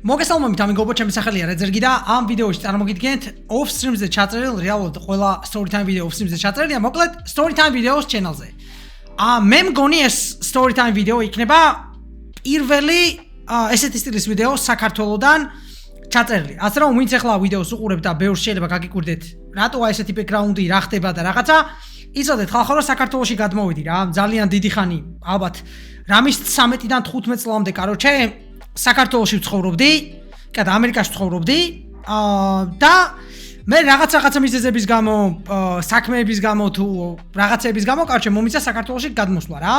მოგესალმებით ამიგობო, ჩემი სახელია რეზერგი და ამ ვიდეოში წარმოგიდგენთ off streams-ზე ჩაწერილ რეალურად ყველა story time ვიდეო off streams-ზე ჩაწერილია, მოკლედ story time ვიდეოს channel-ზე. მე მგონი ეს story time ვიდეო იქნება პირველი ესეთი სტილის ვიდეო საქართველოდან ჩაწერილი. ასე რომ ვინც ახლა ვიდეოს უყურებთ და ბევრს შეიძლება გაგიკვირდეთ, რატოა ესეთი background-ი, რა ხდება და რაღაცა, იცოდეთ ხალხო რომ საქართველოში გადმოვიდი რა, ძალიან დიდი ხანი, ალბათ რამის 13-დან 15 წლამდე, კაროჩე საქართველოში ვცხოვრობდი, კაც ამერიკაში ვცხოვრობდი, და მე რაღაცა მიზეზების გამო, საქმეების გამო თუ რაღაცების გამო, კაროჩე მომიცა საქართველოში გადმოსვლა რა.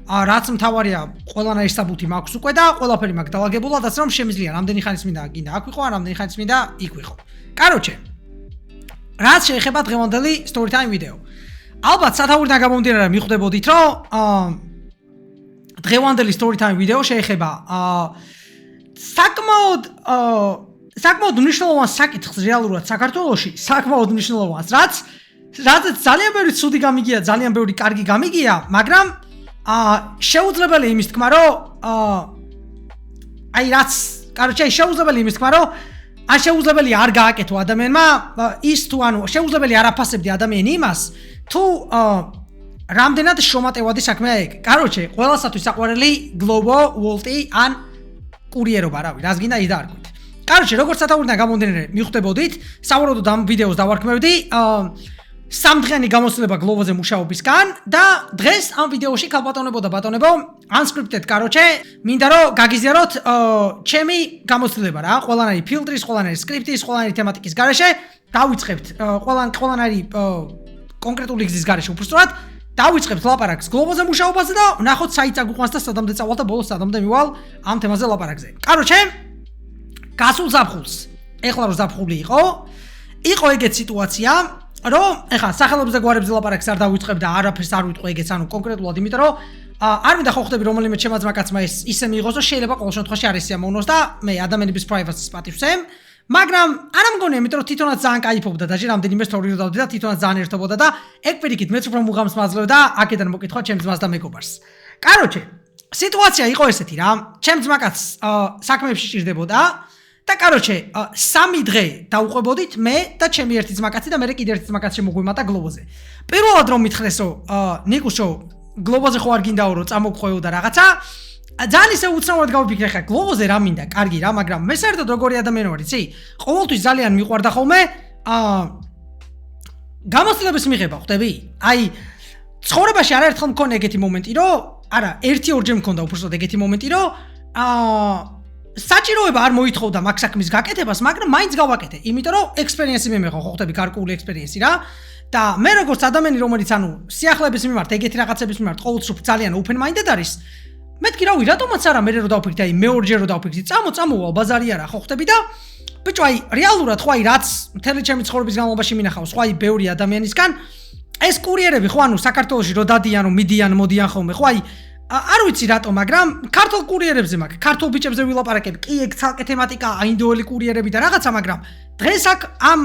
რაც მთავარია, ყველანაირი საბუთი მაქვს უკვე და ყველაფერი მაქვს დაალაგებულად, ასე რომ შემიძლია რამდენი ხანის მინდა გინდა აქ ვიყო, რამდენი ხანის მინდა იქ ვიყო. კაროჩე, რაც შეეხება დღევანდელი story time ვიდეო. ალბათ სათაურიდან გამომდინარე მიხვდებოდით, რომ დღევანდელი story time ვიდეო შეეხება საკმაოდ მნიშვნელოვან საკითხს რეალურად საქართველოში, საკმაოდ მნიშვნელოვანს, რაც ძალიან ბევრი ცუდი გამიგია, ძალიან ბევრი კარგი გამიგია, მაგრამ შეუძლებელი იმის თქმა, რომ რაც, კაროჩე, შეუძლებელი იმის თქმა, რომ შეუძლებელი არ გააკეთო ადამიანმა ის თუ ანუ შეუძლებელი არ აფასებდი ადამიანი იმას, თუ რამდენად შრომატევადი საქმეა ეგ. კაროჩე, ყველასათვის საყვარელი Globo, Wolt-ი ან კურიერობა, რავი, რას გინდა ის დაარქვით. კაროჩე, როგორც სათაურიდან გამომდინარე მიხვდებოდით, სავარაუდოდ ამ ვიდეოს დავარქმევდი სამდღიანი გამოცდილება Globo-ზე მუშაობისგან და დღეს ამ ვიდეოში ქალბატონებო და ბატონებო, unscripted, კაროჩე, მინდა რომ გაგიზიაროთ ჩემი გამოცდილება რა, ყველანაირი ფილტრის, ყველანაირი სკრიპტის, ყველანაირი თემატიკის გარეშე დავიწყებთ ყველანაირი კონკრეტული გზის გარეშე უბრალოდ დავიწყებთ ლაპარაკს Globo-ზე მუშაობაზე და ვნახოთ საით წაგვიყვანს და სადამდე წავალ და ბოლოს სადამდე მივალ ამ თემაზე ლაპარაკზე. კაროჩე, გასულ ზაფხულს, ეხლა რომ ზაფხული იყო ეგეთ სიტუაცია, რომ ეხლა სახელებზე გვარებზე ლაპარაკს არ დავიწყებ და არაფერს არ ვიტყვი ეგეც, ანუ კონკრეტულად, იმიტომ რომ არ მინდა ხო ხვდები რომელიმე ჩემმა ძმაკაცმა ისე მიიღოს, რომ შეიძლება ყოველ შემთხვევაში არ ესიამოვნოს და მე ადამიანების privacy-ს პატივს ვცემ. მაგრამ არ ამგონია, იმიტომ რომ თვითონაც ძალიან кайფობდა და ჯერ რამდენიმე story რო დავდი და თვითონაც ძალიან ერთობოდა და ეგ პირიქით მეც უფრო მუღამს მაძლევ და აქედან მოკითხვა ჩემს ძმას და მეგობარს. კაროჩე, სიტუაცია იყო ესეთი რა, ჩემს ძმაკაც საქმეებში ჭირდებოდა და კაროჩე, 3 დღე დავუყვებოდით მე და ჩემი ერთი ძმაკაცი და მე კიდე ერთი ძმაკაცი შემოგვიმატა Globo-ზე. პირველად რომ მითხრესო, ნიკუშო, Globo-ზე ხო არ გინდაო რომ წამოგხვეო და რაღაცა, ძალიან ისე უცნაურად გავიფიქრე ხა Globo-ზე რა მინდა, კარგი რა, მაგრამ მე საერთოდ როგორი ადამიანი ვარ, იცი? ყოველთვის ძალიან მიყვარდა ხოლმე გამოცდილების მიღება, ხვდები? აი, ცხოვრებაში არაერთხელ მქონდა ეგეთი მომენტი, რომ არა, 1-2 მქონდა უბრალოდ ეგეთი მომენტი, რომ საჭიროება არ მოითხოვდა მაგ საქმის გაკეთებას, მაგრამ მაინც გავაკეთე, იმიტომ რომ ექსპერიენსი მიმეღო, ხო ხვდები, გარკვეული ექსპერიენსი რა. და მე როგორც ადამიანი, რომელიც ანუ სიახლეების მიმართ, ეგეთი რაღაცების მიმართ ყოველთვის ძალიან open minded არის, მეთქი რავი, რატომაც არა მე რო დავფიქრდი, აი მეორჯერ რო დავფიქრდი, წამოვალ ბაზარი არა, ხო ხვდები და ბიჭო, აი რეალურად ხო აი რაც მთელი ჩემი ცხოვრების განმავლობაში მინახავს, ხო აი ბევრი ადამიანისგან ეს კურიერები ხო ანუ საქართველოში რო დადიან, რომ მიდიან, მოდიან ხოლმე, ხო აი არ ვიცი რატო, მაგრამ ქართულ კურიერებზე მაგ, ქართულ ბიჭებზე ვილაპარაკებ, კი ეგ ცალკე თემატიკაა, ინდოელი კურიერები და რაღაცა, მაგრამ დღეს აქ ამ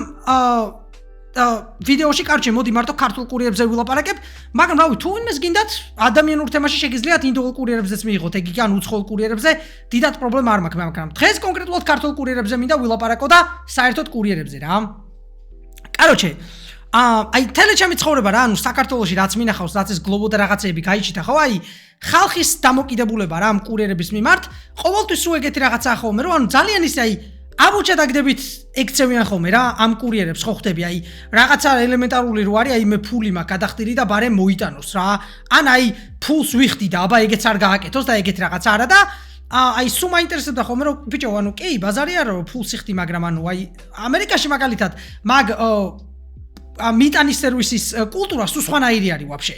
ვიდეოში კარჩე მოდი მარტო ქართულ კურიერებზე ვილაპარაკებ, მაგრამ რავი, თუ იმეს გინდათ ადამიანურ თემაში შეგიძლიათ ინდოელ კურიერებზეც მიიღოთ, ეგ კი ან უცხოელ კურიერებზე, დიდად პრობლემა არ მაქვს, მაგრამ დღეს კონკრეტულად ქართულ კურიერებზე მინდა ვილაპარაკო და საერთოდ კურიერებზე რა. კაროჩე, აი თელეჩემი ცხოვრება რა, ანუ საქართველოში რაც მინახავს, რაც ეს Globo და რაღაცეები გაიჩიტა, ხო, აი ხალხის დამოკიდებულება რა ამ კურიერების მიმართ, ყოველთვის სულ ეგეთი რაღაცაა ხოლმე, რომ ანუ ძალიან ისე აი აბუჩა დაგდებით ექცევიან ხოლმე რა ამ კურიერებს, ხო ხვდები, აი რაღაცა ელემენტარული რო არის, აი მე ფული მაქვს გადახდილი და ბარემ მოიტანოს რა. ან აი ფულს ვიხდი და აბა ეგეც არ გააკეთოს და ეგეთ რაღაცა არა და აი სულ მაინტერესებდა ხოლმე რომ ბიჭო, ანუ კი ბაზარი არა რომ ფულს იხდი, მაგრამ ანუ აი ამერიკაში მაგალითად მაგ მიტანის სერვისის კულტურა სულ სხვანაირი არის ვაფშე.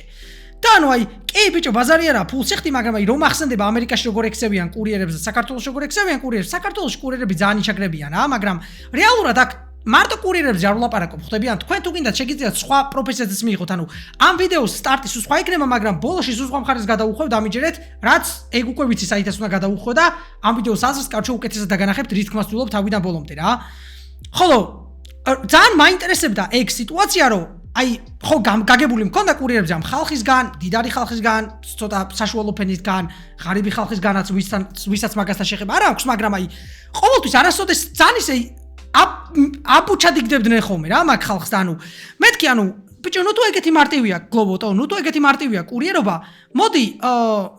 და ანუ აი კი ბიჭო, ბაზარი არა, ფულს იხდი, მაგრამ აი რომ ახსენდება ამერიკაში როგორ ექცევიან კურიერებს და საქართველოში როგორ ექცევიან კურიერებს, საქართველოში კურიერები ძალიან იჩაგრებიან რა, მაგრამ რეალურად აქ მარტო კურიერებზე არ ვლაპარაკობ, ხვდები? ან თქვენ თუ გინდათ შეგიძლიათ სხვა პროფესიაზეც მიიღოთ, ანუ ამ ვიდეოს სტარტი სულ სხვა იქნება, მაგრამ ბოლოში სულ სხვა მხარეს გადავუხვევ, დამიჯერეთ, რაც ეგ უკვე ვიცი საითაც უნდა გადავუხვევ და ამ ვიდეოს აზრს კარჩე უკეთესად დაგანახებთ, რის თქმას ვცდილობ თავიდან ბოლომდე რა. ხოლო ძალიან მაინტერესებდა ეგ სიტუაცია, რომ აი ხო გაგებული მქონდა კურიერებზე ამ ხალხისგან, დიდარი ხალხისგან, ცოტა საშუალო ფენისგან, ღარიბი ხალხისგანაც ვისაც მაგასთან შეხება არ აქვს, მაგრამ აი ყოველთვის არასოდეს ძალიან ისე აბუჩადიგდებდნენ ხოლმე რა მაგ ხალხს და ანუ მეთქი ანუ ბიჭო ნუ თუ ეგეთი მარტივია გლობოტო, ნუ თუ ეგეთი მარტივია კურიერობა, მოდი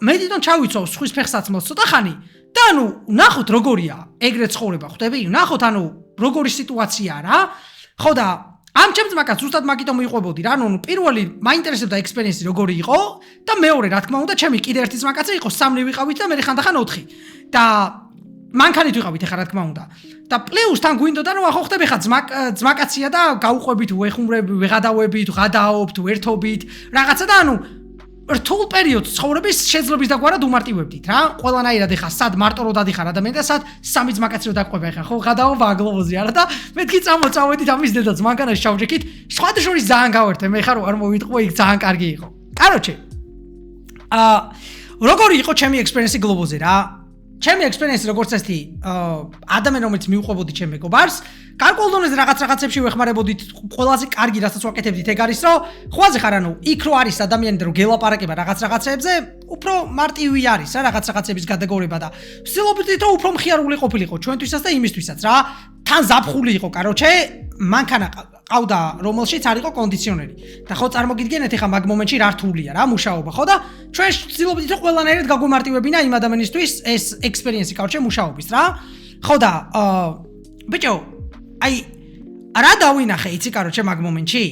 მე თვითონ ჩავიცავ სხვის ფეხსაცმელს ცოტა ხანი და ანუ ნახოთ როგორია ეგრე ცხოვრება ხვდები? ნახოთ ანუ როგორი სიტუაციაა რა. ხო და ამ ჩემს მაგას ზუსტად მაგიტომ მივიყვებოდი რა, ანუ პირველი მაინტერესებდა ექსპერიენსი როგორი იყო და მეორე რა თქმა უნდა ჩემი კიდე ერთი ძმაკაცი იყო, 3 ვიყავით და მე ხანდახან 4 და მანქანით ვიყავით ახლა რა თქმა უნდა. და პლუს თან გვინდოდა რომ ახო ხტები ხა ძმაკაცია და გაუყვებით, ვეხუმრები, ვეღადავებით, ღადაობთ, ვერთობით, რაღაცა და ანუ რთულ პერიოდს ცხოვრების შეძლების დაგვარად უმარტივებდით რა. ყველანაირად ეხა სად მარტო რო დადიხარ ადამიანი და სად 3 ძმაკაცი რო დაყვება ეხა ხო ღადაობა აგლოვოზი არა და მეთქი წამოვედით ამის დედაც მანქანაში ჩავჯექით. სხვათა შორის ძალიან გავერთე მე ხარ არ მოვიტყვო იქ ძალიან კარგი იყო. კაროჩე. როგორი იყო ჩემი ექსპერიენსი გლობოზე რა? ჩემი ექსპერიენსი როგორც ესეთი ადამიანი რომელიც მიუყვებოდი ჩემ მეგობარს, გარკვეულ დონეზე რაღაცებში ვეხმარებოდით, ყველაზე კარგი რასაც ვაკეთებდით ეგ არის რომ ხვაზე ხარ ანუ იქ რო არის ადამიანი და რო გელაპარაკება რაღაცებზე, უფრო მარტივი არის რა რაღაცების გადაგორება და ვცდილობდით რომ უფრო მხიარული ყოფილიყო ჩვენთვისაც და იმისთვისაც რა. თან ზაფხული იყო, კაროჩე, მანქანა ყავდა, რომელშიც არ იყო კონდიციონერი. და ხო წარმოგიდგენთ ეხა მაგ მომენტში რა რთულია რა მუშაობა, ხო და ჩვენ ვცდილობდით რომ ყველანაირად გაგვემარტივებინა იმ ადამიანისთვის ეს ექსპერიენსი, კაროჩე, მუშაობის რა. ხო და ბიჭო, აი რა დავინახე იცი, კაროჩე, მაგ მომენტში?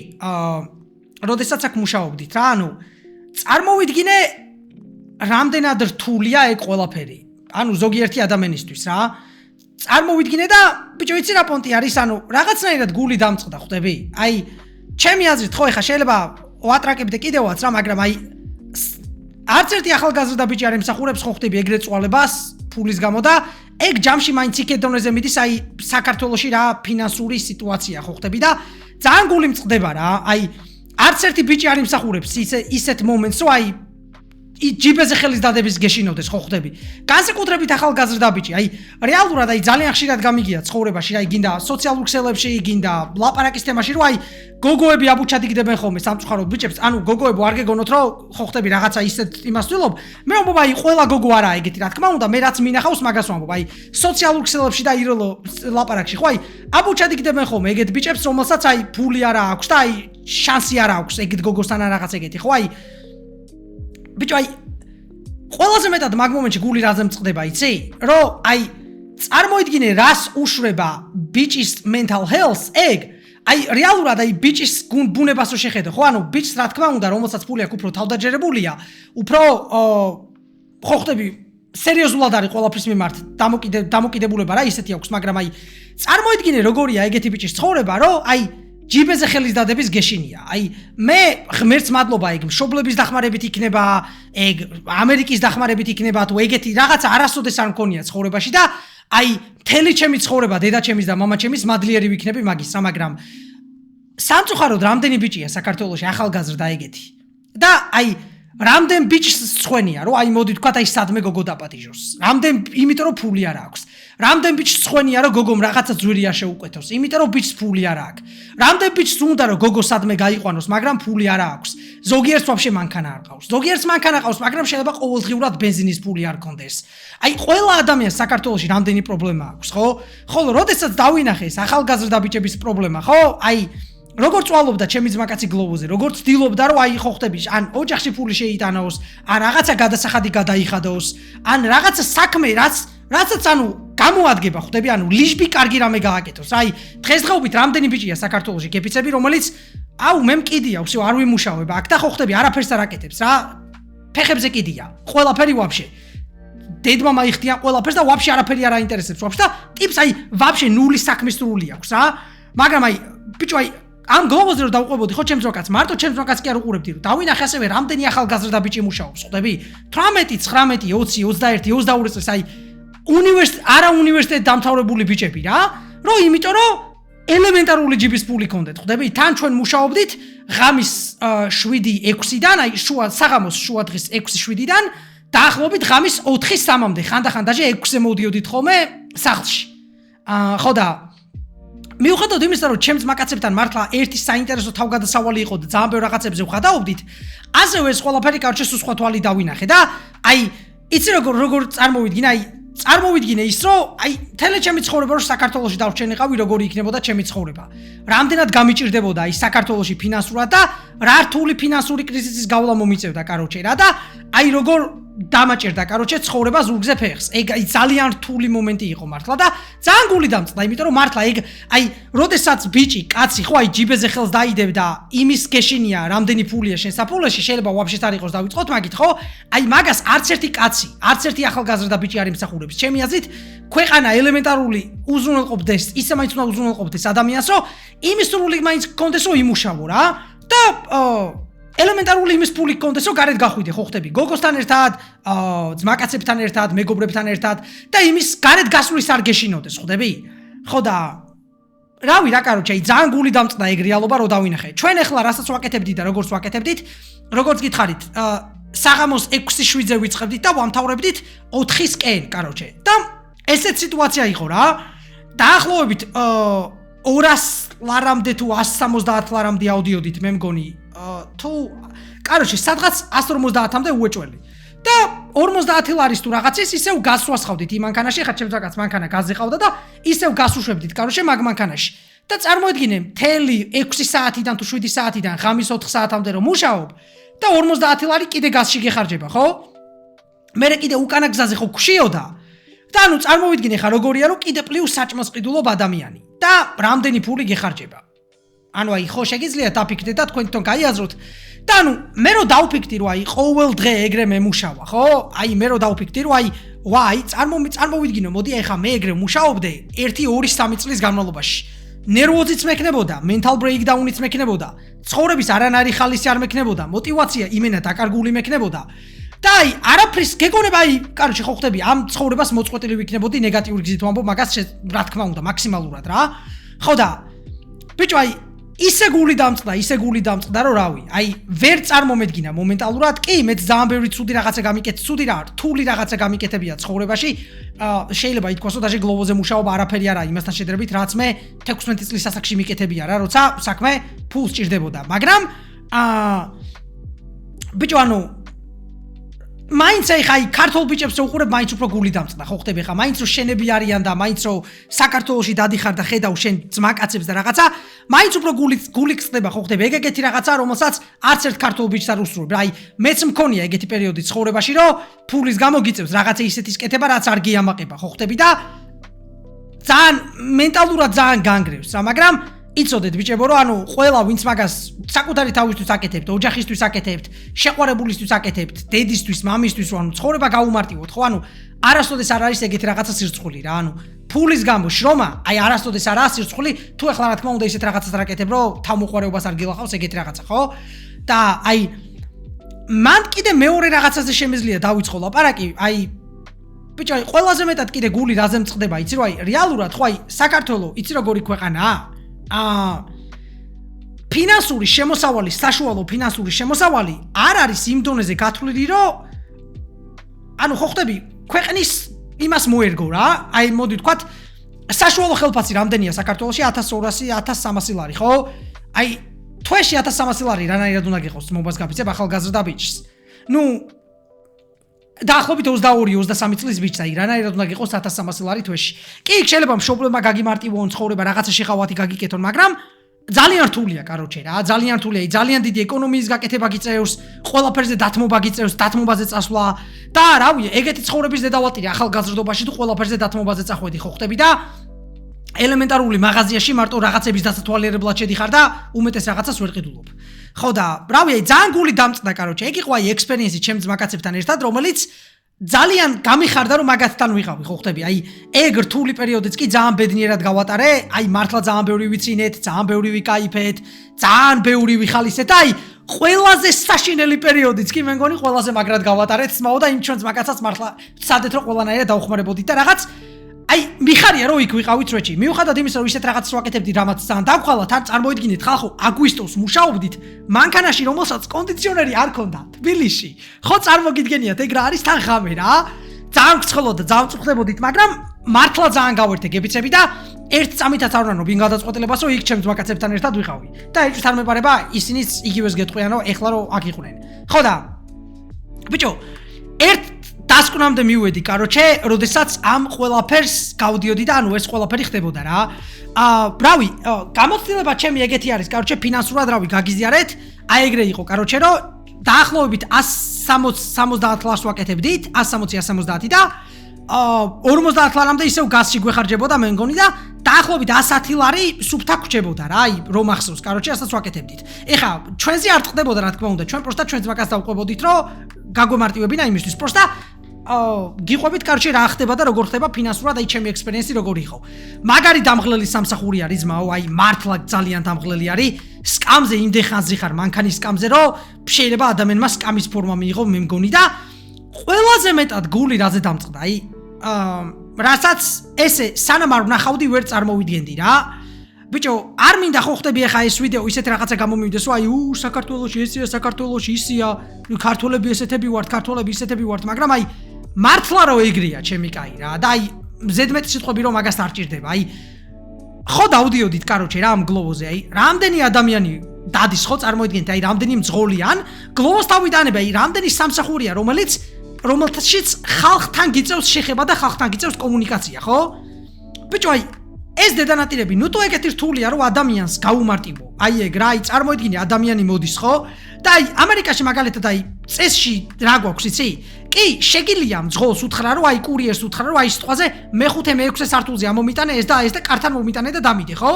როდესაც აქ მუშაობდით რა, ანუ წარმოვიდგინე რამდენად რთულია ეგ ყველაფერი. ანუ ზოგიერთი ადამიანისთვის რა. წარმოვიდგინე და ბიჭო იცი რა პონტი არის, ანუ რაღაცნაირად გული დამწყდა ხვდები? აი ჩემი აზრით ხო ეხა შეიძლება ვატრაკებდე კიდევაც რა, მაგრამ აი არც ერთი ახალგაზრდა ბიჭი არ ემსახურებს ხო ხვდები ეგრეთ წვალებას ფულის გამო და ეგ ჯამში მაინც იქ დონეზე მიდის აი საქართველოში რა ფინანსური სიტუაცია ხო ხვდები და ძალიან გული მწყდება რა. აი არც ერთი ბიჭი არ ემსახურებს ისეთ მომენტს რომ აი ჯიბეზე ხელის დადების გეშინოდეს ხო ხვდები. განსაკუთრებით ახალგაზრდა ბიჭი, აი რეალურად აი ძალიან ხშირად გამიგია ცხოვრებაში, აი გინდა სოციალურ ქსელებში, გინდა ლაპარაკის თემაში, რომ აი გოგოები აბუჩადიგდებენ ხოლმე სამწუხაროდ ბიჭებს, ანუ გოგოებო არ გეგონოთ რომ ხო ხვდები რაღაცა ისეთ იმას ვთვლობ. მე ვამბობ აი ყველა გოგო არაა ეგეთი რა თქმა უნდა, მე რაც მინახავს მაგას ვამბობ, აი სოციალურ ქსელებში და იროლო ლაპარაკში, ხო აი აბუჩადიგდებენ ხოლმე ეგეთ ბიჭებს, რომელსაც აი ფული არა აქვს და აი შანსი არა აქვს ეგეთ გოგოსთან რაღაც ეგეთი, ხო აი ბიჭო აი ყველაზე მეტად მაგ მომენტში გული რაზე მწყდება იცი? რომ აი წარმოიდგინე რას უშვება ბიჭის mental health ეგ აი რეალურად აი ბიჭის ბუნებას რო შეხედო ხო ანუ ბიჭს რა თქმა უნდა რომელსაც ფული აქვს უფრო თავდაჯერებულია უფრო ხო ხდები სერიოზულად არის ყველაფრის მიმართ დამოკიდებულება რა ისეთი აქვს მაგრამ აი წარმოიდგინე როგორია ეგეთი ბიჭის ცხოვრება რომ აი ჯიბეზე ხელის დადების გეშინია. აი მე ღმერთს მადლობა ეგ მშობლების დახმარებით იქნება, ეგ ამერიკის დახმარებით იქნება თუ ეგეთი რაღაცა არასოდეს არ მქონია ცხოვრებაში და აი მთელი ჩემი ცხოვრება დედაჩემის და მამაჩემის მადლიერი ვიქნები მაგის რა, მაგრამ სამწუხაროდ რამდენი ბიჭია საქართველოში ახალგაზრდა ეგეთი. და აი რამდენ ბიჭს სვენია რომ აი მოდი თქვა აი სადმე გოგო დაპატიჟოს. რამდენ იმიტომ რომ ფული არ აქვს. რამდენ ბიჭს სვენია რომ გოგომ რაღაცა ძვირი არ შეუკვეთოს, იმიტომ რომ ბიჭს ფული არ აქვს. რამდენ ბიჭს უნდა რომ გოგო სადმე გაიყვანოს, მაგრამ ფული არ აქვს. ზოგიერთს ვაფშე მანქანა არ ყავს. ზოგიერთს მანქანა ყავს, მაგრამ შეიძლება ყოველდღიურად ბენზინის ფული არ კონდეს. აი ყველა ადამიანს საქართველოში რამდენი პრობლემა აქვს, ხო? ხოლო როდესაც დავინახე ეს ახალგაზრდა ბიჭების პრობლემა, ხო? აი როგორც წვალობდა ჩემი ძმაკაცი გლოვოზე, როგორც ცდილობდა რომ აი ხო ხტები, ან ოჯახში ფული შეიტანოს, ან რაღაცა გადასახადი გადაიხადოს, ან რაღაცა საქმე რაცაც ანუ გამოადგება ხტები, ანუ ლიჟბი კარგი რამე გააკეთოს. აი დღესდღეობით რამდენი ბიჭია საქართველოში გეფიცები, რომელიც აუ მე მკიდია, ვсё არ ვიმუშავებ აქ და ხო ხტები, არაფერს არ აკეთებს რა. ფეხებზე კიდია, ყველაფერი ვაფშე. დედმა მაიხდიან ყველაფერს და ვაფშე არაფერი არ აინტერესებს ვაფშე და ტიპს აი ვაფშე ნული საქმის სრული აქვს რა. მაგრამ აი ბიჭო აი ამ გლობოზე რომ დავყვებოდი ხო ჩემს როკაც მარტო ჩემს როკაც კი არ უყურებდი რომ დავინახე ასევე რამდენი ახალგაზრდა ბიჭი მუშაობს ხვდები 18 19 20 21 22 წელს აი უნივერსიტეტ დამთავრებული ბიჭები რა რომ იმიტომ რომ ელემენტარული ჯიბის ფული ქონდეთ ხვდები თან ჩვენ მუშაობდით ღამის 7-6-დან აი შუა საღამოს შუა დღის 6-7-დან დაახლოებით ღამის 4-3-მდე ხანდახან დაჟე 6-ზე მოდიოდით ხოლმე სახლში ხო და მიუხედავად იმისა, რომ ჩემს მაკაცებთან მართლა ერთი საინტერესო თავგადასავალი იყო და ძალიან ბევრ რაღაცებზე ვხადაობდით, ასევე ეს ყველაფერი კარჩე სულ სხვა თვალი დავინახე და აი იცი როგორ წარმოვიდგინე ის, რომ აი თელე ჩემი ცხოვრება რომ საქართველოში დავჩენიყავი, როგორი იქნებოდა ჩემი ცხოვრება. რამდენად გამიჭირდებოდა აი საქართველოში ფინანსურად და რა რთული ფინანსური კრიზისის გავლა მომიწევდა კაროჩე რა და აი როგორ დამაჭერდა კაროჩე ცხოვრება ზურგზე ფეხს. ეგ აი ძალიან რთული მომენტი იყო მართლა და ძალიან გული დამწყდა, იმიტომ რომ მართლა ეგ აი როდესაც ბიჭი, კაცი ხო აი ჯიბეზე ხელს დაიდებ და იმის გეშინია, რამდენი ფულია შენ საფულეში, შეიძლება ვაფშე არ იყოს დავიწყოთ მაგით, ხო? აი მაგას არც ერთი კაცი, არც ერთი ახალგაზრდა ბიჭი არ იმსახურებს. ჩემი აზრით, ქვეყანა ელემენტარული უზრუნველყოფდეს, ისე მაინც უნდა უზრუნველყოფდეს ადამიანს, რომ იმის სრული მაინც გქონდეს, რომ იმუშავო რა. და ელემენტარული იმის ფული გქონდეს, რომ გარეთ გახვიდე, ხო ხტები? გოგოსთან ერთად, ძმაკაცებთან ერთად, მეგობრებთან ერთად და იმის გარეთ გასვლის არ გეშინოდეს, ხტები? ხო და რავი რა კაროჩე, ძალიან გული დამწყდა ეგ რეალობა რო დავინახე. ჩვენ ახლა რასაც ვაკეთებდით და როგორც ვაკეთებდით, როგორც გითხარით, საღამოს 6-7-ზე ვიწყებდით და ვამთავრებდით 4-ისკენ, კაროჩე. და ესეც სიტუაცია იყო რა. დაახლოებით 200 ლარამდე თუ 170 ლარამდე ავდიოდით, მე მგონი თუ კაროჩე სადღაც 150-მდე უეჭველი. და 50 ლარის თუ რაღაცის ისევ გასვას ხავდით იმ მანქანაში, ხა ჩემს რაღაც მანქანა გაზზე ყავდა და ისევ გასუშვებდით კაროჩე მაგ მანქანაში. და წარმოედგინე, მთელი 6 საათიდან თუ 7 საათიდან ღამის 4 საათამდე რომ მუშაობ და 50 ლარი კიდე გასში გეხარჯება, ხო? მერე კიდე უკანა გზაზე ხო გშიოდა. და ანუ წარმოვიდგინე ხა როგორია რომ კიდე პლუს საჭმელს ყიდულობ ადამიანი და რამდენი ფული გეხარჯება. ანუ აი ხო შეგიძლიათ დაფიქრდეთ და თქვენ თვითონ გაიაზროთ. და ანუ მე რო დავფიქრდი რომ აი ყოველ დღე ეგრე მემუშავა, ხო? აი მე რო დავფიქრდი რომ აი წარმოვიდგინო, მოდი აი ხა მე ეგრე მუშაობდე 1-2-3 წლის განმავლობაში. ნერვოზიც მექნებოდა, mental breakdown-იც მექნებოდა, ცხოვრების არანაირი ხალისი არ მექნებოდა, мотивация იმენა დაკარგული მექნებოდა. და აი არაფრის გეგონება აი კაროჩე ხო ხტები ამ ცხოვრებას მოწყვეტილი ვიქნებოდი ნეგატიური გზით ვამბობ მაგას რა თქმა უნდა მაქსიმალურად რა. ხო და ბიჭო აი ისე გული დამწყდა რომ რავი აი ვერ წარმომედგინა მომენტალურად კი მე ძალიან ბევრი ცუდი რაღაცა გამიკეთე ცუდი რა რთული რაღაცა გამიკეთებია ცხოვრებაში შეიძლება ითქვას რომ даже გლოვოზე მუშაობა არაფერი არა იმასთან შედარებით რაც მე 16 წლის ასაკში მიკეთებია რა როცა საქმე ფულს ჭირდებოდა მაგრამ ბიჭო ანუ მაინც აი ქართულ ბიჭებს რო უყურებ მაინც უფრო გული დამწყდა ხო ხტები ხა მაინც რო შენები არიან და მაინც რო საქართველოში დადიხარ და ხედავ შენ ძმაკაცებს და რაღაცა მაინც უფრო გული გწდება ხო ხტები ეგეთი რაღაცა რომელსაც არც ერთ ქართულ ბიჭს არ უსურვებ აი მეც მქონია ეგეთი პერიოდი ცხოვრებაში რომ ფულის გამო გიწევს რაღაცა ისეთის კეთება რაც არ გიამაყება ხო ხტები და ძალიან მენტალურად ძალიან განგრევს რა მაგრამ იცოდეთ ბიჭებო რომ ანუ ყველა ვინც მაგას საკუთარი თავისთვის აკეთებთ, ოჯახისთვის აკეთებთ, შეყვარებულისთვის აკეთებთ, დედისთვის, მამისთვის, ანუ ცხოვრება გაუმარტივოთ, ხო? ანუ არასოდეს არ არის ეგეთი რაღაცა სირცხული რა, ანუ ფულის გამო შრომა, აი არასოდეს არაა სირცხული, თუ ახლა რა თქმა უნდა ისეთ რაღაცას არ აკეთებ, რომ თავმოყვარეობას არ გილახავს ეგეთი რაღაცა, ხო? და აი მან კიდე მეორე რაღაცაზე შემეძლია დავიწყო ლაპარაკი, აი ბიჭო, აი ყველაზე მეტად კიდე გული რაზე მწყდება, იცი რომ აი რეალურად ხო აი საქართველოს იცი როგორი ქვეყანაა? ფინანსური შემოსავალი, საშუალო ფინანსური შემოსავალი არ არის იმ დონეზე გათვლილი, რომ ანუ ხო ხტები, ქვეყნის იმას მოერგო რა. აი მოდი ვთქვათ, საშუალო ხელფასი რამდენია საქართველოში 1200, 1300 ლარი, ხო? აი თვეში 1300 ლარი რანაირად უნდა გიყოს მობას გაფიცებ ახალგაზრდა ბიჭს. ნუ დაახლოებით 22-23 წლის ბიჭს აი რანაირად უნდა გიყოს 1300 ლარი თვეში. კი, შეიძლება მშობლებმა გაგიმარტივონ ცხოვრება, რაღაცა შეխავათი გაგიკეთონ, მაგრამ ძალიან რთულია, კაროჩე რა, ძალიან რთულია, ძალიან დიდი ეკონომიის გაკეთება გიწევს, ყველაფერზე დათმობა გიწევს, დათმობაზე წასვლა და რავი, ეგეთი ცხოვრების დედავატირი ახალგაზრდობაში თუ ყველაფერზე დათმობაზე წახვედი ხო ხტები და ელემენტარული მაღაზიაში მარტო რაღაცების დასათვალიერებლად შედიხარ და უმეტეს რაღაცას ვერ ყიდულობ. ხო და რავი, ძალიან გული დამწყდა, კაროჩე, ეგ იყო აი ექსპერიენსი ჩემს ძმაკაცებთან ერთად, რომელიც ძალიან გამიხარდა რომ მაგათთან ვიყავი ხო ხტები აი ეგ რთული პერიოდიც კი ძალიან ბედნიერად გავატარე აი მართლა ძალიან ბევრი ვიცინეთ ძალიან ბევრი ვიკაიფეთ ძალიან ბევრი ვიხალისეთ აი ყველაზე საშინელი პერიოდიც კი მე მგონი ყველაზე მაგრად გავატარეთ სმაო და იმ ჩვენს მაგაცაც მართლა სადეთ რომ ყველანაირად დავხმარებოდით და რაღაც აი მიხარია რომ იქ ვიყავით როჩი მიუხედავად იმისა რომ ისეთ რაღაცას ვაკეთებდი რამაც ძალიან დავხვალა თან წარმოიდგინეთ ხალხო აგვისტოს მუშაობდით მანქანაში რომელსაც კონდიციონერი არ ქონდა თბილისში ხო წარმოგიდგენიათ ეგ რა არის თან ღამე რა ძალიან გცხელოდა ძალიან წუხდებოდით მაგრამ მართლა ძალიან გავერთე გებიცები და ერთ წამითაც არ ვნანო ვინ გადაწყვეტილებას რომ იქ ჩემს ვაკაცებთან ერთად ვიყავი და ეჭვს არ მეპარება ისინიც იგივეს გეტყვიანო ეხლა რომ აქ იყვნენ ხო და ბიჭო ერთ დასკვნამდე მივედი კაროჩე როდესაც ამ ყველაფერს გავდიოდი და ანუ ეს ყველაფერი ხდებოდა რა რავი გამოცდილება ჩემი ეგეთი არის კაროჩე ფინანსურად რავი გაგიზიარეთ აი ეგრე იყო კაროჩე რომ დაახლოებით 170 ლარს ვაკეთებდით 160-170 და 50 ლარამდე ისევ გაზში გვეხარჯებოდა მე მგონი და დაახლოებით 110 ლარი სუფთა გვჭებოდა რა აი რომ ახსოვს კაროჩე ასაც ვაკეთებდით ეხა ჩვენზე არ ხდებოდა რა თქმა უნდა ჩვენ პროსტა ჩვენს მაგას დავყვებოდით რომ გაგვემარტივებინა იმისთვის პროსტა გიყვებით კაროჩე რა ხდება და როგორ ხდება ფინანსურად აი ჩემი ექსპერიენსი როგორი იყო მაგარი დამღლელი სამსახური არის ძმაო აი მართლა ძალიან დამღლელი არის სკამზე იმდენ ხანს ზიხარ მანქანის სკამზე რომ შეიძლება ადამიანმა სკამის ფორმა მიიღო მე მგონი და ყველაზე მეტად გული რაზე დამწყდა აი რასაც ესე სანამ არ ვნახავდი ვერ წარმოვიდგენდი რა ბიჭო არ მინდა ხო ხდები ახლა ეს ვიდეო ისეთ რაღაცა გამომივიდეს რომ აი საქართველოში ესეა საქართველოში ისია ქართველები ესეთები ვართ ქართველები ისეთები ვართ მაგრამ აი მართლა რომ ეგრეა ჩემი კაი რა და აი ზედმეტი სიტყვები რომ მაგას არ ჭირდება აი ხო დავდიოდით კაროჩე რა ამ გლოვოზე აი რამდენი ადამიანი დადის ხო წარმოიდგინეთ აი რამდენი მძღოლიან გლოვოს თავიდანები აი რამდენი სამსახურია რომელთაშიც ხალხთან გიწევს შეხება და ხალხთან გიწევს კომუნიკაცია ხო ბიჭო აი ეს დედანატირები ნუ თუ ეგეთი რთულია რომ ადამიანს გაუმარტივო აი ეგ რა აი წარმოიდგინე ადამიანი მოდის ხო და აი ამერიკაში მაგალითად აი წესში რა გვაქვს იცი კი შეგილია მძღოლს უთხრა რომ აი კურიერს უთხრა რომ აი სიტყვაზე მე-5 მე-6 სართულზე ამომიტანე ეს და კართან მომიტანე და დამიდე ხო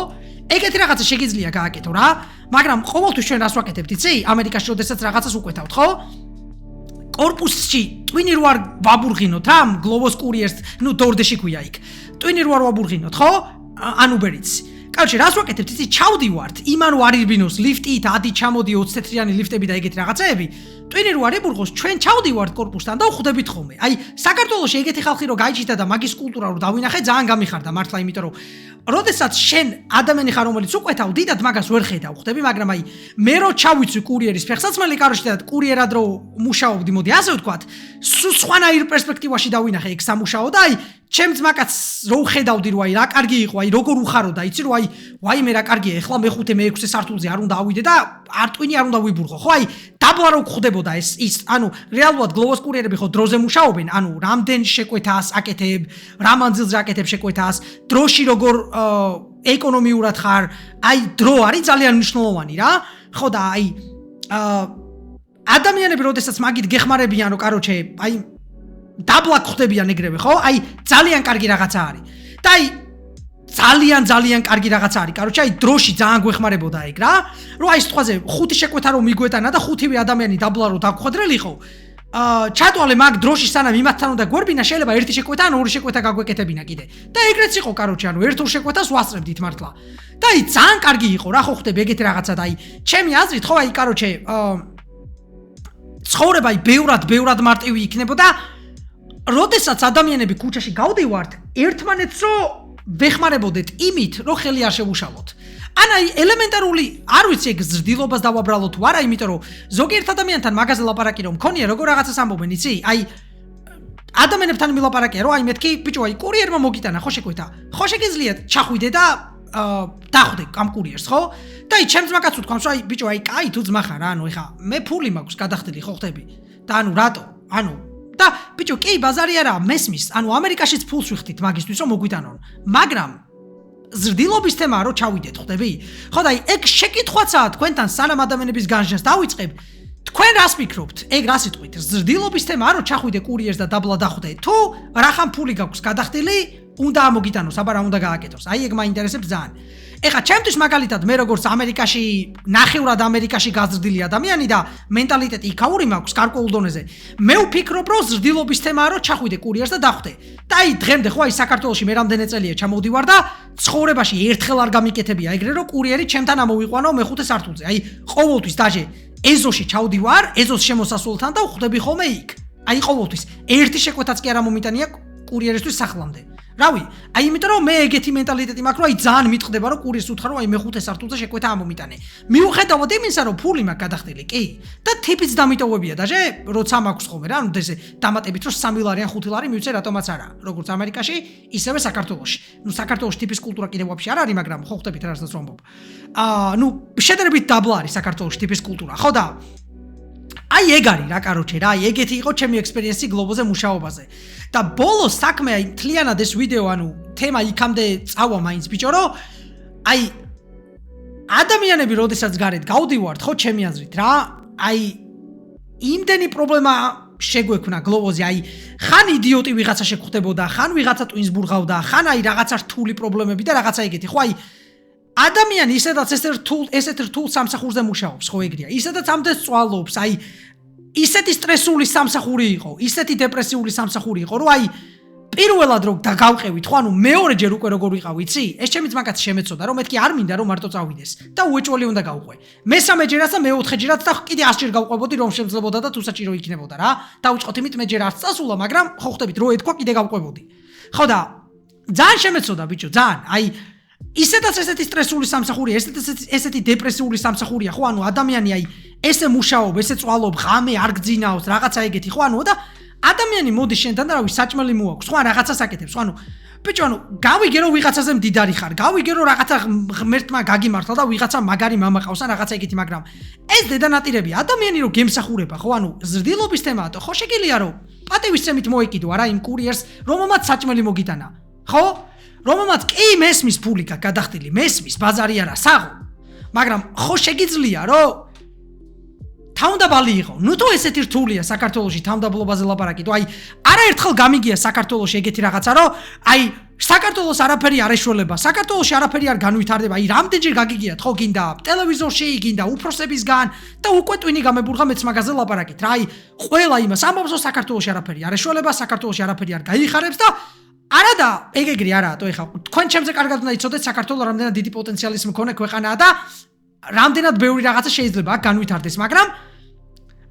ეგეთი რაღაცა შეგიძლია გააკეთო რა მაგრამ ყოველთვის ჩვენ რას ვაკეთებთ იცი ამერიკაში როდესაც რაღაცას უკვეთავთ ხო კორპუსში ტვინი რო არ ვაბურღინოთ რა გლოვოს კურიერს ნუ დორდეში ქვია იქ ტვინი რო არ ვაბურღინოთ ხო ან უბერიც კაცი რას ვაკეთებთ იცი ჩავდივართ იმან რო არ ირბინოს ლიფტით ადი ჩამოდი 20 თეთრიანი ლიფტები და ეგეთი რაღაცეები ტვინი რო არ იბურღოს ჩვენ ჩავდივართ კორპუსთან და ვხვდებით ხოლმე აი საქართველოში ეგეთი ხალხი რო გაიჭიდა და მაგის კულტურა რო დავინახე ძალიან გამიხარდა მართლა იმიტომ რომ როდესაც შენ ადამიანი ხარ რომელიც უყვეთავ დიდად მაგას ვერ ხედავ ხვდები მაგრამ აი მე რო ჩავიცვი კურიერის ფეხსაცმელი კაროში და კურიერად რო მუშაობდი მოდი ასე ვთქვათ სხვანაირ პერსპექტივაში დავინახე ეგ სამუშაო და აი ჩემს მაგას რო ხედავდი რომ აი რა კარგი იყო აი როგორ უხარო და იცი რომ აი ვაიმე რა კარგია ეხლა მე-5 მე-6 სართულზე არ უნდა ავიდე და არტვინი არ უნდა ვიბურღო ხო აი დაბლა რო გხვდებოდა ის ანუ რეალურად გლოვოს კურიერები ხო დროზე მუშაობენ ანუ რამდენ შეკვეთას აკეთებ რა მანძილზე აკეთებ შეკვეთას დროში როგორ ეკონომიურად ხარ აი დრო არის ძალიან მნიშვნელოვანი რა ხო და აი ადამიანები როდესაც მაგით გეხმარებიან რომ კაროჩე აი დაბლა ხდებიან ეგრევე ხო აი ძალიან კარგი რაღაცა არის და აი ძალიან კარგი რაღაცა არის კაროჩე აი დროში ძალიან გვეხმარებოდა ეგ რა რომ აი სიტყვაზე 5 შეკვეთა რომ მიგვეტანა და 5-ვე ადამიანი დაბლა რო დაგხვედრელიყო ჩატვალე მაგ დროში სანამ იმათთან უნდა გვერბინა შეიძლება ერთი შეკვეთა ან ორი შეკვეთა გაგვეკეთებინა კიდე და ეგრეც იყო კაროჩე ანუ ერთ-ორ შეკვეთას ვასწრებდით მართლა და აი ძალიან კარგი იყო რა ხო ხდები ეგეთი რაღაცა და აი ჩემი აზრით ხო აი კაროჩე ცხოვრება აი ბევრად მარტივი იქნებოდა როდესაც ადამიანები ქუჩაში გავდივართ ერთმანეთს რო ვეხმარებოდეთ იმით რომ ხელი არ შევუშალოთ ან აი ელემენტარული არ ვიცი ეგ ზრდილობას დავაბრალო თუ არა იმიტომ რომ ზოგიერთ ადამიანთან მაგაზე ლაპარაკი რომ მქონია როგორ რაღაცას ამბობენ იცი აი ადამიანებთან მილაპარაკია რომ აი მეთქი ბიჭო აი კურიერმა მოგიტანა ხო შეკვეთა ხო შეგიძლია ჩახვიდე და დახვდე ამ კურიერს ხო და აი ჩემს მაგაც უთქვამს რომ აი ბიჭო აი კაი თუ ძმა ხარ ანუ ეხა მე ფული მაქვს გადახდილი ხო ხდები და ანუ რატო ანუ და ბიჭო კი ბაზარი არა მესმის ანუ ამერიკაშიც ფულს ვიხდით მაგისთვის რომ მოგვიტანონ მაგრამ ზრდილობის თემა რო ჩავიდეთ ხვდები ხო და აი ეგ შეკითხვაცაა თქვენთან სანამ ადამიანების განჟას დავიწყებ თქვენ რას ფიქრობთ ეგ რას იტყვით ზრდილობის თემა რო ჩახვიდე კურიერს და დაბლა დახვდე თუ რახან ფული გაქვს გადახდილი უნდა ამოგიტანოს აბა რა უნდა გააკეთოს აი ეგ მაინტერესებს ძალიან ეხა ჩემთვის მაგალითად მე როგორც ამერიკაში ნახევრად ამერიკაში გაზრდილი ადამიანი და მენტალიტეტი იქაური მაქვს გარკვეულ დონეზე მე ვფიქრობ რომ ზრდილობის თემაა რომ ჩახვიდე კურიერს და დახვდე და აი დღემდე ხო აი საქართველოში მე რამდენი წელია ჩამოვდივარ და ცხოვრებაში ერთხელ არ გამიკეთებია ეგრე რომ კურიერი ჩემთან ამოვიყვანო მე-5 სართულზე აი ყოველთვის დაჟე ეზოში ჩავდივარ ეზოს შემოსასვლელთან და ვხვდები ხოლმე იქ აი ყოველთვის ერთი შეკვეთაც კი არ ამომიტანია კურიერისთვის სახლამდე რავი, აი იმიტომ რომ მე ეგეთი მენტალიტეტი მაქვს, რომ აი ძალიან მიტყდება, რომ კურიერს უთხრა, რომ აი მე 5 სართულზე შეკვეთა ამომიტანე. მიუხედავად იმისა, რომ ფული მაქვს გადახდილი, კი. და თიპიც დამიტოვებია და როცა მაქვს ხოლმე რა, ანუ ესე დამატებით რომ 3 ლარი ან 5 ლარი მივცე რატომაც არა. როგორც ამერიკაში, ისევე საქართველოში. ნუ საქართველოში ტიპის კულტურა კიდევ ვაფშე არ არის, მაგრამ ხო ხვდებით რასაც ვამბობ. ნუ შედარებით დაბლა არის საქართველოში ტიპის კულტურა, ხო და აი ეგ არის რა კაროჩე რა, აი ეგეთი იყო ჩემი ექსპერიენსი გლობოზე მუშაობაზე. და ბოლოს საქმე აი მთლიანად ეს ვიდეო, ანუ თემა იქამდე წავა მაინც ბიჭო, რომ აი ადამიანები როდესაც გარეთ გავდივართ, ხო ჩემი აზრით რა, აი იმდენი პრობლემა შეგვექმნა გლობოზე, აი ხან იდიოტი ვიღაცა შეგხვდებოდა, ხან ვიღაცა ტვინს ბურღავდა, ხან აი რაღაცა რთული პრობლემები და რაღაცა ეგეთი, ხო აი ადამიანი ისედაც ესეთ რთულ სამსახურზე მუშაობს, ხო ეგრეა. ისედაც ამდენ წვალობს, აი ისეთი სტრესული სამსახური იყო, ისეთი დეპრესიული სამსახური იყო, რომ აი პირველად რომ გავყევით, ხო, ანუ მეორეჯერ უკვე როგორ ვიყავ, იცი? ეს ჩემი ძმაკაც შემეცოდა, რომ მეთქი არ მინდა რომ მარტო წავიდეს და უეჭველი უნდა გავყვე. მესამეჯერაც და მეოთხეჯერაც და კიდე 100 ჯერ გავყვებოდი რომ შემძლებოდა და თუ საჭირო იქნებოდა რა. დავუწყოთ იმით მე ჯერ არც წასულა, მაგრამ ხო ხვდებით, რო ეთქვა კიდე გავყვებოდი. ხო და ძალიან შემეცოდა ბიჭო, ძალიან. აი ისედაც ესეთი სტრესული სამსახურია, ესეთი დეპრესიული სამსახურია, ხო, ანუ ადამიანი აი ესე მუშაობ, ესე წვალობ, ღამე არ გძინავს, რაღაცა ეგეთი, ხო, ანუ და ადამიანი მოდის შენთან და რავი, საჭმელი მოაქვს, ხო, რაღაცას აკეთებს, ხო, ანუ ბიჭო, ანუ გავიგე რომ ვიღაცაზე მდიდარი ხარ, გავიგე რომ რაღაცა ღმერთმა გაგიმართლა და ვიღაცა მაგარი მამა ყავს ან რაღაცა ეგეთი, მაგრამ ეს დედანატირები ადამიანი რომ გემსახურება, ხო, ანუ ზრდილობის თემაა, ხო, შეგიძლია რომ პატივისცემით მოეკიდო არა იმ კურიერს, რომელმაც საჭმელი მოგიტანა, ხო? რომელმაც კი მესმის ფული გადახდილი, მესმის ბაზარი არა, საღო. მაგრამ ხო შეგიძლია რომ თავდაბალი იყო. ნუ თუ ესეთი რთულია საქართველოში თავდაბლობაზე ლაპარაკი, თუ აი არაერთხელ გამიგია საქართველოში ეგეთი რაღაცა, რომ აი საქართველოს არაფერი არ ეშველება, საქართველოში არაფერი არ განვითარდება, აი რამდენჯერ გაგიგიათ, ხო გინდა ტელევიზორში, გინდა უფროსებისგან და უკვე ტვინი გამებურღა მეც მაგაზე ლაპარაკით. რა აი ყველა იმას ამბობს, რომ საქართველოში არაფერი არ ეშველება, საქართველოში არაფერი არ გაიხარებს და არა და ეგეგრი არაო ეხა თქვენ ჩემზე კარგად უნდა იცოდეთ საქართველოს რამდენად დიდი პოტენციალის მქონე ქვეყანაა და რამდენად ბევრი რაღაცა შეიძლება აქ განვითარდეს, მაგრამ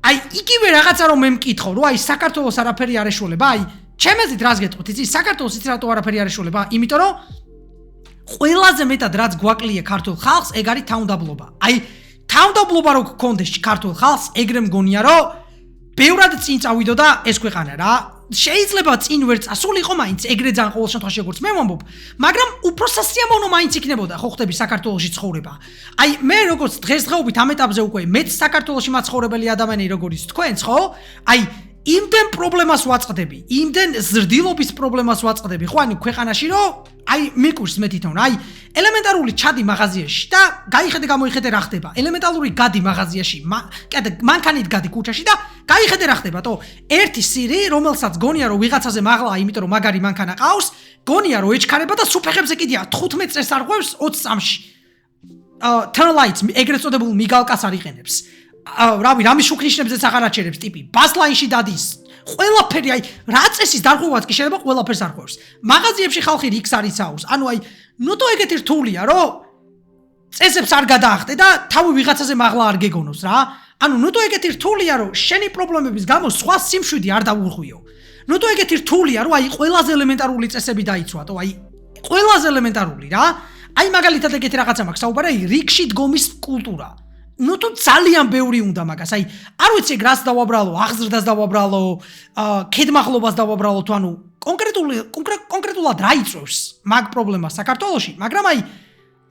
აი იგივე რაღაცა რომ მე მკითხო, რომ აი საქართველოს არაფერი არ ეშველება, აი ჩემეზით რას გეტყვით, იცი საქართველოს იცი რატო არაფერი არ ეშველება, იმიტომ რომ ყველაზე მეტად რაც გვაკლია ქართულ ხალხს, ეგ არის თავდაბლობა. აი თავდაბლობა რო გქონდეს ქართულ ხალხს, ეგრე მგონია რომ ბევრად წინ წავიდო და ეს ქვეყანა რა შეიძლება წინ ვერ წასულიყო მაინც ეგრე ძალიან ყოველ შემთხვევაში როგორც მე ვამბობ, მაგრამ უფრო სასიამოვნო მაინც იქნებოდა, ხო ხვდები საქართველოში ცხოვრება. აი მე როგორც დღესდღეობით ამ ეტაპზე უკვე მეც საქართველოში მაცხოვრებელი ადამიანი როგორიც თქვენც, ხო? აი იმდენ პრობლემას ვაწყდები, იმდენ ზრდილობის პრობლემას ვაწყდები, ხო, ანუ ქვეყანაში რომ აი მიკურს მე თვითონ, აი ელემენტარული ჩადი მაღაზიაში და გაიხედე გამოიხედე რა ხდება. ელემენტარული გადი მაღაზიაში, მანქანით გადი ქუჩაში და გაიხედე რა ხდება, თო ერთი სირი, რომელსაც გონია რომ ვიღაცაზე მაღლაა, იმიტომ რომ მაგარი მანქანა ყავს, გონია რომ ეჩქარება და სუფეხებზე კიდია 15 წელს არღვევს 20 წამში. turn lights ეგრეთ წოდებულ მიგალკას არიყენებს. რავი, რამის შუქნიშნებზეც აღარ აჩერებს ტიპი, ბასლაინში დადის. ყველაფერი აი რა წესის დარღვევაც კი შეიძლება ყველაფერს არღვევს. მაღაზიებში ხალხი რიქს არ იცაობს. ანუ აი ნუ თუ ეგეთი რთულია, რომ წესებს არ გადაახტე და თავი ვიღაცაზე მაღლა არ გეგონოს რა. ანუ ნუ თუ ეგეთი რთულია, რომ შენი პრობლემების გამო სხვა სიმშვიდი არ დაურღვიო. ნუ თუ ეგეთი რთულია, რომ აი ყველაზე ელემენტარული წესები დაიცვათო, აი ყველაზე ელემენტარული რა. აი მაგალითად ეგეთი რაღაცა მაქვს საუბარი, აი რიქში დგომის კულტურა. ნუ თუ ძალიან ბევრი უნდა მაგას, აი არ ვიცი გრას დავაბრალო, აღზრდას დავაბრალო, ქედმაღლობას დავაბრალო, თუ ანუ კონკრეტულად რა იწევს მაგ პრობლემას საქართველოში, მაგრამ აი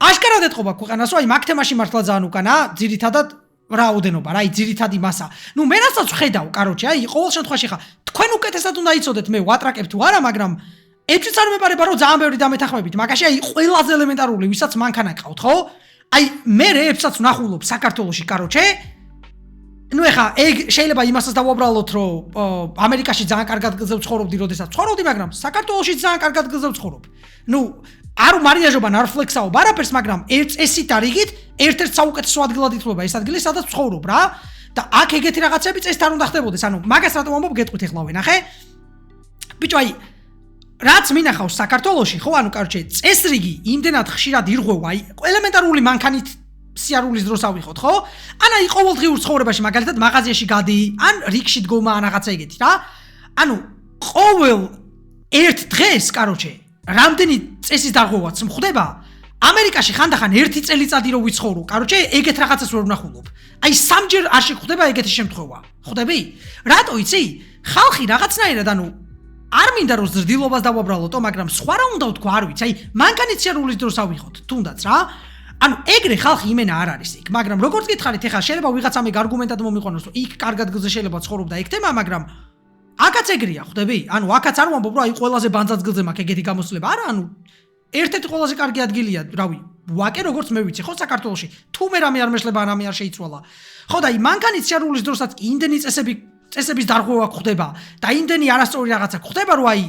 აშკარად ეთყობა ქვეყანას, რომ აი მაგ თემაში მართლა ძალიან უკანა, ძირითადად რაოდენობა, რა, აი ძირითადი მასა. ნუ მე რასაც ვხედავ, კაროჩე, აი ყოველ შემთხვევაში ხა თქვენ უკეთესად უნდა იცოდეთ მე ვატრაკებ თუ არა, მაგრამ ეჭვიც არ მეპარება, რომ ძალიან ბევრი დამეთანხმებით, მაგაში აი ყველაზე ელემენტარული, ვისაც მანქანა ყავთ, ხო? აი მე რეებსაც ვნახულობ საქართველოში, კაროჩე. ნუ ეხა ეგ შეიძლება იმასაც დავუბრალოთ, რომ ამერიკაში ძალიან კარგად გზევ ცხოვრობდი, როდესაც ცხოვრობდი, მაგრამ საქართველოში ძალიან კარგად გზევ ცხოვრობ. ნუ არ მარიაჟობან არ ფლექსაობ არაფერს, მაგრამ ესით არიგით, ერთ-ერთ საუკეთესო ადგილად ითვლება ეს ადგილი, სადაც ცხოვრობ რა. და აქ ეგეთი რაღაცები წესით არ უნდა ხდებოდეს. ანუ მაგას რატომ ვამბობ, გეტყვით ეხლა ვენახე. ბიჭო, აი რაც მინახავს საქართველოში, ხო, ანუ კაროჩე, წესრიგი იმდენად ხშირად ირღვევა, აი ელემენტარული მანქანით სიარულის დროს ავიხოთ, ხო? ან აი ყოველდღიურ ცხოვრებაში, მაგალითად, მაღაზიაში გადი, ან რიქში დგომა, ან რაღაცა ეგეთი რა. ანუ ყოველ ერთ დღეს, კაროჩე, რამდენი წესის დარღვევაც მხდება ამერიკაში ხანდახან ერთი წელიწადი რო ვიცხოვრო, კაროჩე, ეგეთ რაღაცას ვერ ვნახულობ. აი სამჯერ არ შეხვდება ეგეთი შემთხვევა. ხვდები? რატო იცი? ხალხი რაღაცნაირად არ მინდა რომ ზრდილობას დავაბრალოთ, მაგრამ სხვა რა უნდა ვთქვა, არ ვიცი. აი მანქანიციარულის დროს ავიღოთ, თუნდაც რა. ეგრე ხალხი იმენა არ არის იქ, მაგრამ როგორც გითხარით, ეხლა შეიძლება ვიღაცამ ეგ არგუმენტად მომიყვანოს, რომ იქ კარგად გზა შეიძლება ცხოვრობდა ეგ თემა, მაგრამ აქაც ეგრეა, ხვდები? აქაც არ ვამბობ, რომ აი ყველაზე ბანძად გზაზე მაქვს ეგეთი გამოსვლება. არა, ერთ-ერთი ყველაზე კარგი ადგილია, რავი, ვაკე როგორც მე ვიცი, ხო საქართველოში. თუ მე რამე არ მეშლება, რამე არ შეიცვალა. ხო და აი მანქანიციარულის დროსაც იმდენი წესების დარღვევა ხდება და იმდენი არასწორი რაღაცა ხდება, რომ აი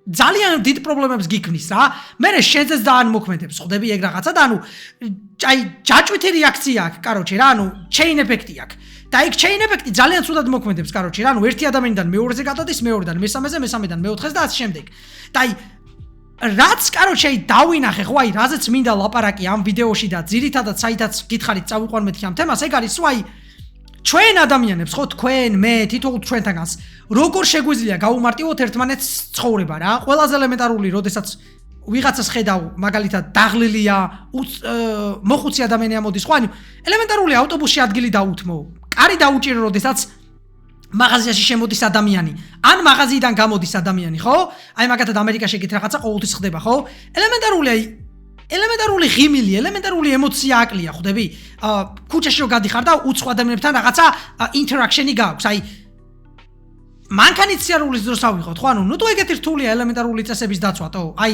ძალიან დიდ პრობლემებს გიქმნის რა. მე შეძეც დაანმოქმედებს, ხვდები ეგ რაღაცა და აი ჯაჭვითი რეაქცია აქვს, კაროჩე რა, chain effect-ი აქვს. და ეგ chain effect-ი ძალიან ცუდად მოქმედებს, კაროჩე რა, ერთი ადამიანიდან მეორეზე გადადის, მეორედან მესამეზე, მესამედან მეოთხეზე და ასე შემდეგ. და აი რაც კაროჩე დავინახე, ხო აი რაზეც მინდა ლაპარაკი ამ ვიდეოში და ძირითადად საითაც გითხარით წავიყვან მეთქი ამ თემას, ეგ არის, აი ჩვენ ადამიანებს, ხო, თქვენ, მე, თითოეულ ჩვენთანაც, როგორ შეგვიძლია გაუმარტივოთ ერთმანეთს ცხოვრება რა? ყველაზე ელემენტარული, როდესაც ვიღაცას ხედავ, მაგალითად, დაღლილია, მოხუცი ადამიანი ამოდის, ხო, ელემენტარული ავტობუსში ადგილი დაუთმო. კარი დაუჭირო, როდესაც მაღაზიაში შემოდის ადამიანი, ან მაღაზიიდან გამოდის ადამიანი, ხო? აი მაგათად ამერიკაში ეგეთ რაღაცა ყოველთვის ხდება, ხო? ელემენტარული ღიმილი, ელემენტარული ემოცია აკლია, ხვდები? ქუჩაში რო გადიხარ და უცხო ადამიანებთან რაღაცა ინტერაქშენი გაქვს. აი მანქანიციარულის დროს ავიღოთ, ხო? თუ ეგეთი რთულია ელემენტარული წესების დაცვათო, აი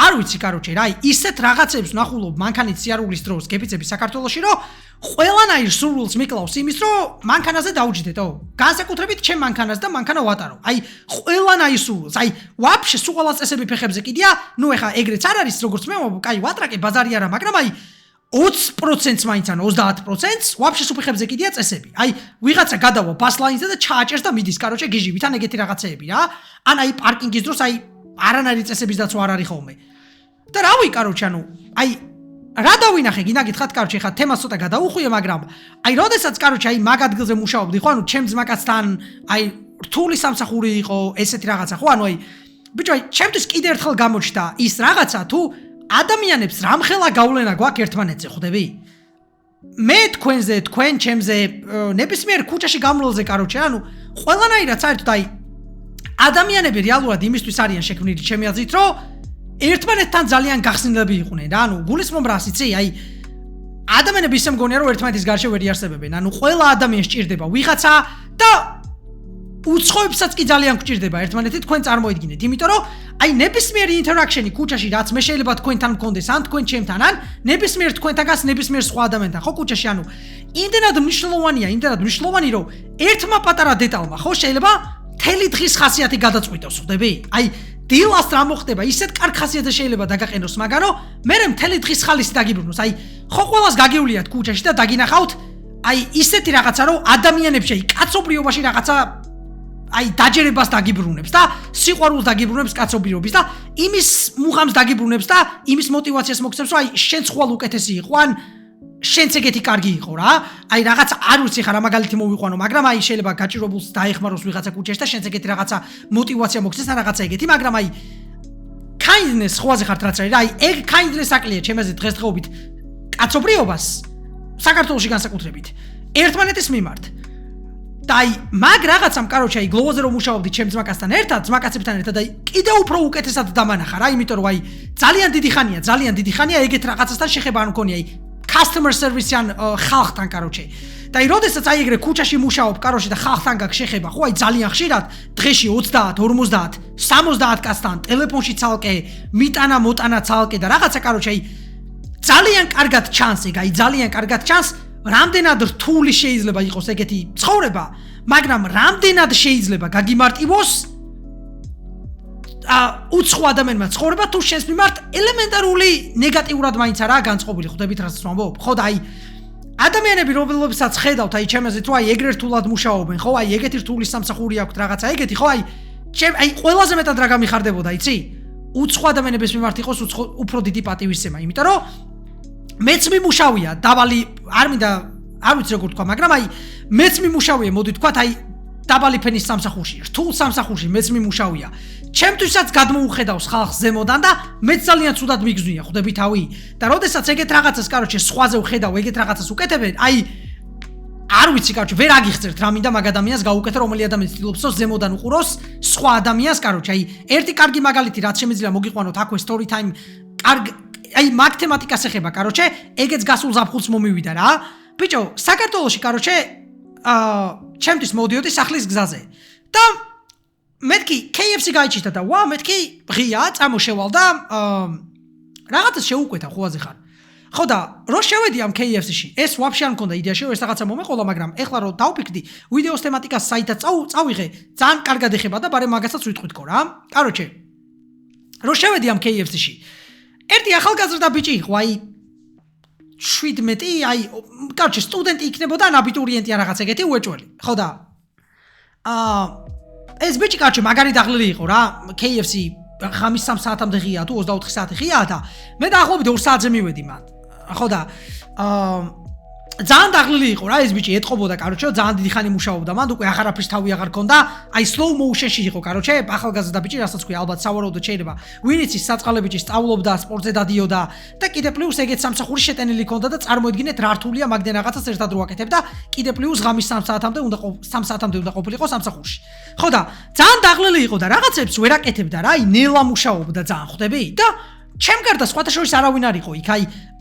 არ ვიცი, კაროჩე რა, აი ისეთ რაღაცებს ვნახულობ მანქანიციარულის დროს გეფიცები საქართველოში, რომ ყველანაირ სურვილს მიკლავს იმის, რომ მანქანაზე დაუჯდეთო. განსაკუთრებით ჩემ მანქანას და მანქანა ვატარო. აი ყველანაირ სურვილს, აი ვაფშე სულ ყველა წესები ფეხებზე კიდია, ეხა ეგრეც არ არის, როგორც მე ვამბობ, კაი ვატრაკე ბაზარი არა, მაგრამ აი 20%-ს მაინც ან 30%-ს ვაფშე სულ ფეხებზე კიდია წესები. აი ვიღაცა გადავა ბასლაინზე და ჩააჭერს და მიდის, კაროჩე გიჟიბით ან ეგეთი რაღაცეები რა. ან აი პარკინგის დროს აი არანაირი წესების დაცვა არ არის ხოლმე. და რავი, კაროჩე, აი რა დავინახე, გინდა გითხრათ, კაროჩე, ხა თემას ცოტა გადაუხვიე, მაგრამ აი როდესაც კაროჩე აი მაგ ადგილზე მუშაობდი, ხო, ჩემ ძმაკაცთან აი რთული სამსახური იყო, ესეთი რაღაცა, ხო, აი ბიჭო, აი ჩემთვის კიდე ერთხელ გამოჩნდა ის რაღაცა, თუ ადამიანებს რამხელა გავლენა გვაქვს ერთმანეთზე, ხვდები? მე თქვენზე, თქვენ ჩემზე, ნებისმიერ ქუჩაში გამრავლზე, კაროჩე, ყველანაირად საერთოდ აი ადამიანები რეალურად იმისთვის არიან შექმნილი, ჩემი აზრით, რომ ერთმანეთთან ძალიან გახსნილები იყვნენ რა, გულისხმობ რას იცი, აი ადამიანები ისე მგონია, რომ ერთმანეთის გარშე ვერ იარსებებენ, ყველა ადამიანს ჭირდება ვიღაცა და უცხოებსაც კი ძალიან გვჭირდება ერთმანეთი, თქვენ წარმოიდგინეთ, იმიტომ რომ აი ნებისმიერი ინტერაქშენი ქუჩაში, რაც მე შეიძლება თქვენთან მქონდეს, ან თქვენ ჩემთან, ან ნებისმიერ თქვენთანგანს ნებისმიერ სხვა ადამიანთან, ხო ქუჩაში, იმდენად მნიშვნელოვანი, რომ ერთმა პატარა დეტალმა, ხო, შეიძლება მთელი დღის ხასიათი გადაწყვიტოს, ხვდები? აი დილას რა მოხდება, ისეთ კარგ ხასიათზე შეიძლება დაგაყენოს, მაგრამ მე მთელი დღის ხალისი დაგიბრუნოს. აი ხო ყველას გაგიuliათ ქუჩაში და დაგინახავთ აი ისეთი რაღაცა, რომ ადამიანებში აი კაცობრიობაში რაღაცა აი დაჯერებას დაგიბრუნებს და სიყვარულს დაგიბრუნებს კაცობრიობის და იმის მუღამს დაგიბრუნებს და იმის мотиваციას მოგცემს, რომ აი შენ ხვალ უკეთესი იყო, ან შენც ეგეთი კარგი იყო რა. აი რაღაცა არ ვიცი ხარ რა მაგალითი მოვიყვანო, მაგრამ აი შეიძლება გაჭირებულს დაეხმაროს ვიღაცა ქუჩაში და შენც ეგეთი რაღაცა мотиваცია მოგცეს ან რაღაცა ეგეთი, მაგრამ აი kindness ხვაზე ხართ რაც არის რა, აი ეგ kindness აკლია ჩემაზე დღესდღეობით კაცობრიობას საქართველოში განსაკუთრებით ერთმანეთის მიმართ. და აი მაგ რაღაცამ კაროჩე აი გლოვოზე რომ მუშაობდი ჩემ ძმაკაცთან ერთად, ძმაკაცებთან ერთად აი კიდევ უფრო უკეთესად დამანახა რა, იმიტომ რომ აი ძალიან დიდი ხანია ეგეთ რაღაცასთან შეხება არ მქონია, აი customer service-იან ხალხთან, კაროჩე. და აი როდესაც აი ეგრე ქუჩაში მუშაობ, კაროჩე და ხალხთან გაქვს შეხება, ხო აი ძალიან ხშირად დღეში 30, 50, 70 კაცთან ტელეფონში ცალკე, მიტანა მოტანა ცალკე და რაღაცა, კაროჩე აი ძალიან კარგად ჩანს ეგ, აი ძალიან კარგად ჩანს რამდენად რთული შეიძლება იყოს ეგეთი ცხოვრება, მაგრამ რამდენად შეიძლება გაგიმარტივოს უცხო ადამიანმა ცხოვრება თუ შენს მიმართ ელემენტარული ნეგატიურად მაინც არაა განწყობილი, ხვდებით რაც ვამბობ? ხო და აი ადამიანები რომლებსაც ხედავთ აი ჩემაზეთ რომ აი ეგრე რთულად მუშაობენ, ხო აი ეგეთი რთული სამსახური აქვთ რაღაცა ეგეთი, ხო აი აი ყველაზე მეტად რა გამიხარდებოდა, იცი? უცხო ადამიანების მიმართ იყოს უფრო დიდი პატივისცემა, იმიტომ რომ მეც მიმუშავია, დავალი არ მინდა არ ვიცი როგორ თქვა, მაგრამ აი მეც მიმუშავია, მოდი თქვათ, აი დაბალი ფენის სამსახურში, რთულ სამსახურში მეც მიმუშავია. ჩემთვისაც გადმოუხედავს ხალხს ზემოდან და მეც ძალიან ცუდად მიგზნია, ხვდები თავი? და როდესაც ეგეთ რაღაცას, სხვაზე ვხედავ, ეგეთ რაღაცას უკეთებენ, არ ვიცი, ვერ აგიხსენებთ რა მინდა მაგ ადამიანს გაუკეთო, რომელი ადამიანი ცდილობს ზემოდან უყუროს სხვა ადამიანს, ერთი კარგი მაგალითი რაც შემიძლია მოგიყვანოთ აქვე story time, მაგ თემატიკას ეხება, ეგეც გასულ ზაფხულს მომივიდა რა. ბიჭო, საქართველოში, ჩემთვის მოდიოდი სახლის გზაზე. და მეთქი KFC გაიჩიტა და მეთქი ღია, წამოშევალ და რაღაცას შეუკვეთა ხუაზე ხარ. ხო და რო შევედი ამ KFC-ში, ეს ვაფშე არ მქონდა იდეაში, რომ ეს რაღაცა მომეყოლა, მაგრამ ეხლა რო დავფიქრდი, ვიდეოს თემატიკას საიტად წავიღე, ძალიან კარგად ეხება და ბარემ მაგასაც ვიტყვიტკო რა. რო შევედი ამ KFC-ში, ერთი ახალგაზრდა ბიჭი იყო, 17, სტუდენტი იქნებოდა, ან აბიტურიენტი ან რაღაც ეგეთი უეჭველი. ხო და ეს ბიჭი მაგარი დაღლილი იყო რა, KFC ხამის 3 საათამდე ღია თუ 24 საათი ღია და მე დაახლოებით 2 საათზე მივედი მან. ხო და ძალიან დაღლილი იყო რა ეს ბიჭი, ეტყობოდა ძალიან დიდი ხანი მუშაობდა, მან უკვე აღარაფრის თავი აღარ ქონდა, slow motion-ში იყო ახალგაზრდა ბიჭი, რასაც ქვია, ალბათ სავარაუდოდ შეიძლება ვინ იცის საწყალე ბიჭი სწავლობდა, სპორტზე დადიოდა და კიდე პლუს ეგეთ სამსახური შეტენილი ქონდა და წარმოედგინეთ რა რთულია მაგდენ რაღაცას ერთად რო აკეთებდა, კიდე პლუს ღამის 3 საათამდე უნდა ყოფილიყო სამსახურში. ხო და ძალიან დაღლილი იყო და რაღაცებს ვერ აკეთებდა რა, ნელა მუშაობდა ძალიან, ხვდები? და ჩემ გარდა სხვათა შორის არავინ არ იყო იქ,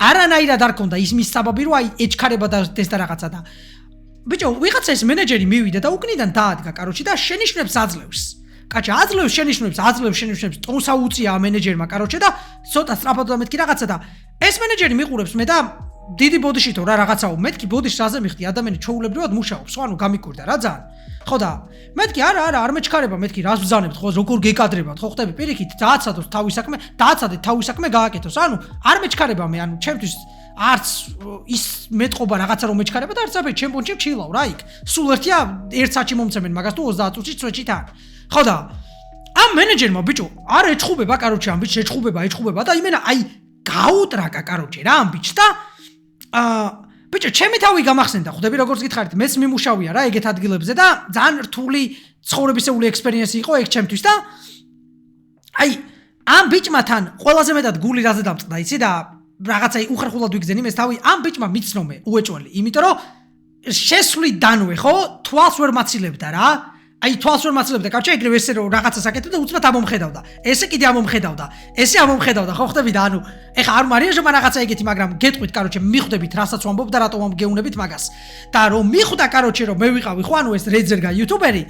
არანაირად არ ქონდა ის მის საბაბი, რომ ეჩქარება და ეს და რაღაცა და ბიჭო, ვიღაცა ეს მენეჯერი მივიდა და უკნიდან დაადგა, და შენიშვნებს აძლევს. აძლევს შენიშვნებს, ტონსა უწია მენეჯერმა, და ცოტა სწრაფად და მეთქი რაღაცა და ეს მენეჯერი მიყურებს მე და დიდი ბოდიშითო რა რაღაცაო, მეთქი ბოდიშს რაზე მიხდი, ადამიანი ჩვეულებრივად მუშაობს, ხო, გამიკვირდა რა ძალიან. ხო და მეთქი არა, არ მეჩქარება, მეთქი რას ბრძანებთ, ხო, როგორ გეკადრებათ, ხო, ხტები, პირიქით, დააცადოთ თავის საქმე გააკეთოს, არ მეჩქარება მე, ჩემთვის არც ის მეტყობა რაღაცა რომ მეჩქარება და არც ჩემ პონჩი ჩილავ რა იქ. სულ ერთია 1 საათში მომცემენ მაგას თუ 30 წუთში წვეჭით არ. ხო და ამ მენეჯერმა ბიჭო, არ ეჩხუბება, ამ ბიჭს ეჩხუბება და იმენა გაუტრაკა, რა ამ ბიჭს და ბიჭო, ჩემი თავი გამახსენდა, ხვდები როგორც გითხარით, მეც მიმუშავია რა ეგეთ ადგილებზე და ძალიან რთული ცხოვრებისეული ექსპერიენსი იყო ეგ ჩემთვის და ამ ბიჭმა თან ყველაზე მეტად გული რაზე დამწყდა, იცი და რაღაცა უხერხულად ვიგზენი მე თავი, ამ ბიჭმა მიცნომე უეჭველი, იმიტომ რომ შესვლიდანვე ხო, თვალს ვერ მაცილებდა რა. თვალს ვერ მაცილებდა, ეგრევე ესე რომ რაღაცას აკეთებდა, უცბად ამომხედავდა. ესე კიდე ამომხედავდა. ესე ამომხედავდა, ხო ხდები და ეხა არ მარიაჟობა რაღაცა ეგეთი, მაგრამ გეტყვით, მიხვდებით, რასაც ვამბობ და რატომ ამგეუნებით მაგას. და რომ მიხვდა, რომ მე ვიყავი, ხო, ეს რეძერგა იუთუბერი,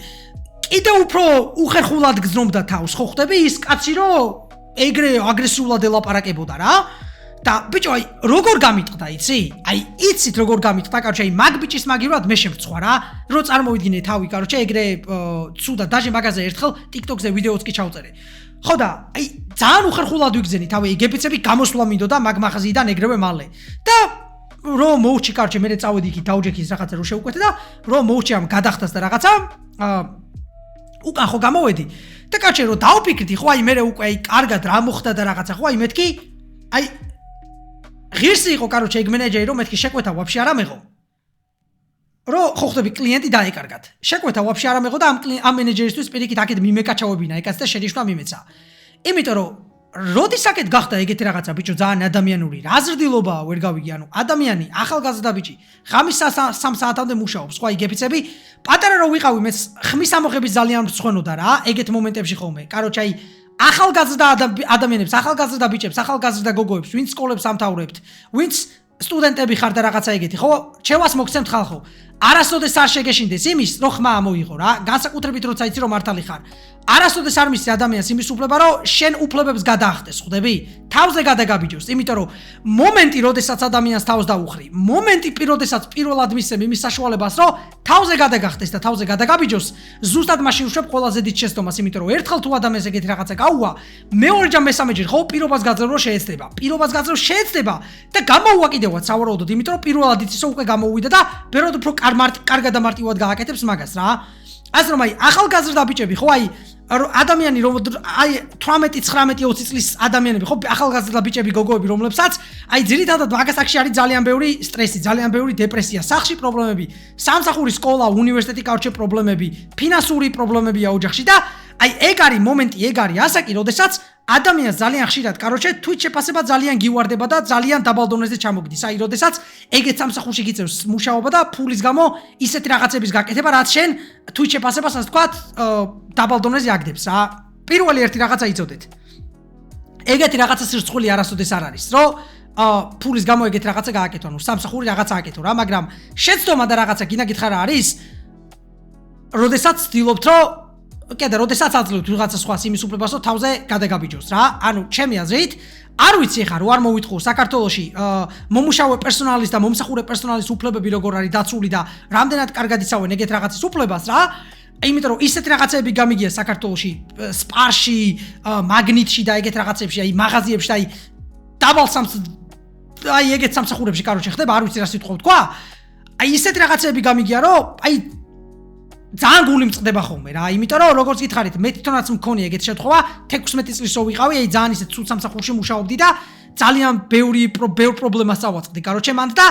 კიდე უფრო უხერხულად გზნობდა თავს, ხო ხდები, ის კაცი რომ ეგრე აგრესიულად ელაპარაკებოდა რა. და ბიჭო, როგორ გამიტყდა, იცი? იცით როგორ გამიტყდა, მაგ ბიჭის მაგივრად მე შემწვა რა. რო წარმოვიდგინე თავი, ეგრე ცუდა დაჟე მაგაზე ერთხელ TikTok-ზე ვიდეოც კი ჩავწერე. ხო და ძალიან უხერხულად ვიგზენი თავი, გეფიცები გამოსვლა მინდოდა მაგ მაღაზიიდან ეგრევე მალე. და რო მოუჩი, მე წავედი იქ დაუჯექის რაღაცა რო შეუკვეთე და რო მოუჩი ამ გადახდას და რაღაცა უკან ხო გამოვედი. და რო დავფიქრდი, ხო მე უკვე კარგად რა მოხდა და რაღაცა, ხო მეთქი ღირსი იყო, ეგ მენეჯერი რომ მეთქი შეკვეთა ვაფშე არ ამეღო. რო ხო ხდები კლიენტი დაეკარგათ. შეკვეთა ვაფშე არ ამეღო და ამ მენეჯერისთვის პირიქით აქეთ მიმეკაჩავებინა ეგაც და შენიშვნა მიმეცა. იმიტომ რომ როდის აქეთ გახდა ეგეთი რაღაცა ბიჭო, ძალიან ადამიანური რაზრდილობაა, ვერ გავიგე, ადამიანი ახალგაზრდა ბიჭი ღამის 3 საათამდე მუშაობს, ხო გეფიცები, პატარა რო ვიყავი მე ხმის ამოღების ძალიან მსხვენოდა რა, ეგეთ მომენტებში ხოლმე. ახალგაზრდა ადამიანებს, ახალგაზრდა ბიჭებს, ახალგაზრდა გოგოებს, ვინც სკოლებს ამთავრებთ, ვინც სტუდენტები ხარ და რაღაცა ეგეთი, ხო? ჩევას მოგცემთ ხალხო. არასოდეს არ შეგეშინდეს იმის, რომ ხმა ამოიღო რა, განსაკუთრებით როცა იცი რომ მართალი ხარ. არასოდეს არ მისცე ადამიანს იმის უფლება, რომ შენ უფლებებს გადაახდეს, ხვდები? თავზე გადაგაბიჯოს, იმიტომ რომ მომენტი, როდესაც ადამიანს თავს დაუხრი, მომენტი, როდესაც პირველად მისცემ იმის საშუალებას, რომ თავზე გადაგახდეს და თავზე გადაგაბიჯოს, ზუსტად მაშინ უშვებ ყველაზე დიდ შეცდომას, იმიტომ რომ ერთხელ თუ ადამიანს ეგეთი რაღაცა გაუვა, მეორეჯერ მესამეჯერ ხო პირობას გაძლევ რომ შეეცდება და გამოუვა კიდევაც სავარაუდოდ, იმიტომ რომ პირველად იცის რომ უკვე გამოუვიდა და ბეროდ უფრო კარგად და მარტივად გააკეთებს მაგას რა. ასე რომ აი ახალგაზრდა ბიჭები ხო აი ადამიანი რომ აი 18-19-20 წლის ადამიანები ხო ახალგაზრდა ბიჭები გოგოები რომლებსაც აი ძირითადად მაგას აქში არის ძალიან ბევრი სტრესი, ძალიან ბევრი დეპრესია, სახლში პრობლემები, სამსახური, სკოლა, უნივერსიტეტი, კარჩე პრობლემები, ფინანსური პრობლემებია ოჯახში და აი ეგ არის მომენტი, ეგ არის ასაკი, როდესაც ადამიანს ძალიან ხშირად, კაროჩე, თვით შეფასება ძალიან გივარდება და ძალიან დაბალ დონეზე ჩამოგდის. აი, როდესაც ეგეც სამსახურში გიწევს მუშაობა და ფულის გამო ისეთი რაღაცების გაკეთება, რაც შენ თვით შეფასებას, ასე ვთქვათ, დაბალ დონეზე აგდებს რა. პირველი ერთი რაღაცა იცოდეთ. ეგეთი რაღაცა სირცხული არასოდეს არ არის, რომ ფულის გამო ეგეთი რაღაცა გააკეთო, ანუ სამსახური რაღაცა აკეთო რა, მაგრამ შეცდომა და რაღაცა გინდა გითხრა რა არის? როდესაც ცდილობთ, რომ კედა, როდესაც აძლევთ ვიღაცა სხვას იმის უფლებას, რომ თავზე გადაგაბიჯოს რა. ანუ, ჩემი აზრით, არ ვიცი ხა, რო არ მოვიტყო საქართველოში მომუშავე პერსონალის და მომსახურე პერსონალის უფლებები როგორ არის დაცული და რამდენად კარგად იცავენ ეგეთ რაღაცის უფლებას რა. იმიტომ რომ ისეთ რაღაცები გამიგია საქართველოში, სპარში, მაგნიტში და ეგეთ რაღაცებში, აი მაღაზიებში და აი დაბალ აი ეგეთ სამსახურებში, კაროჩე, ხდება, არ ვიცი რა სიტყვა ვთქვა. აი ისეთ რაღაცები გამიგია, რომ აი ძალიან გული მწყდება ხოლმე რა, იმიტომ რომ როგორც გითხარით, მე თვითონაც მქონია ეგეთი შემთხვევა, 16 წლის რო ვიყავი, აი ძალიან ისეთ ცუდ სამსახურში მუშაობდი და ძალიან ბევრი პრობლემას წავაწყდი, კაროჩე, მანდ და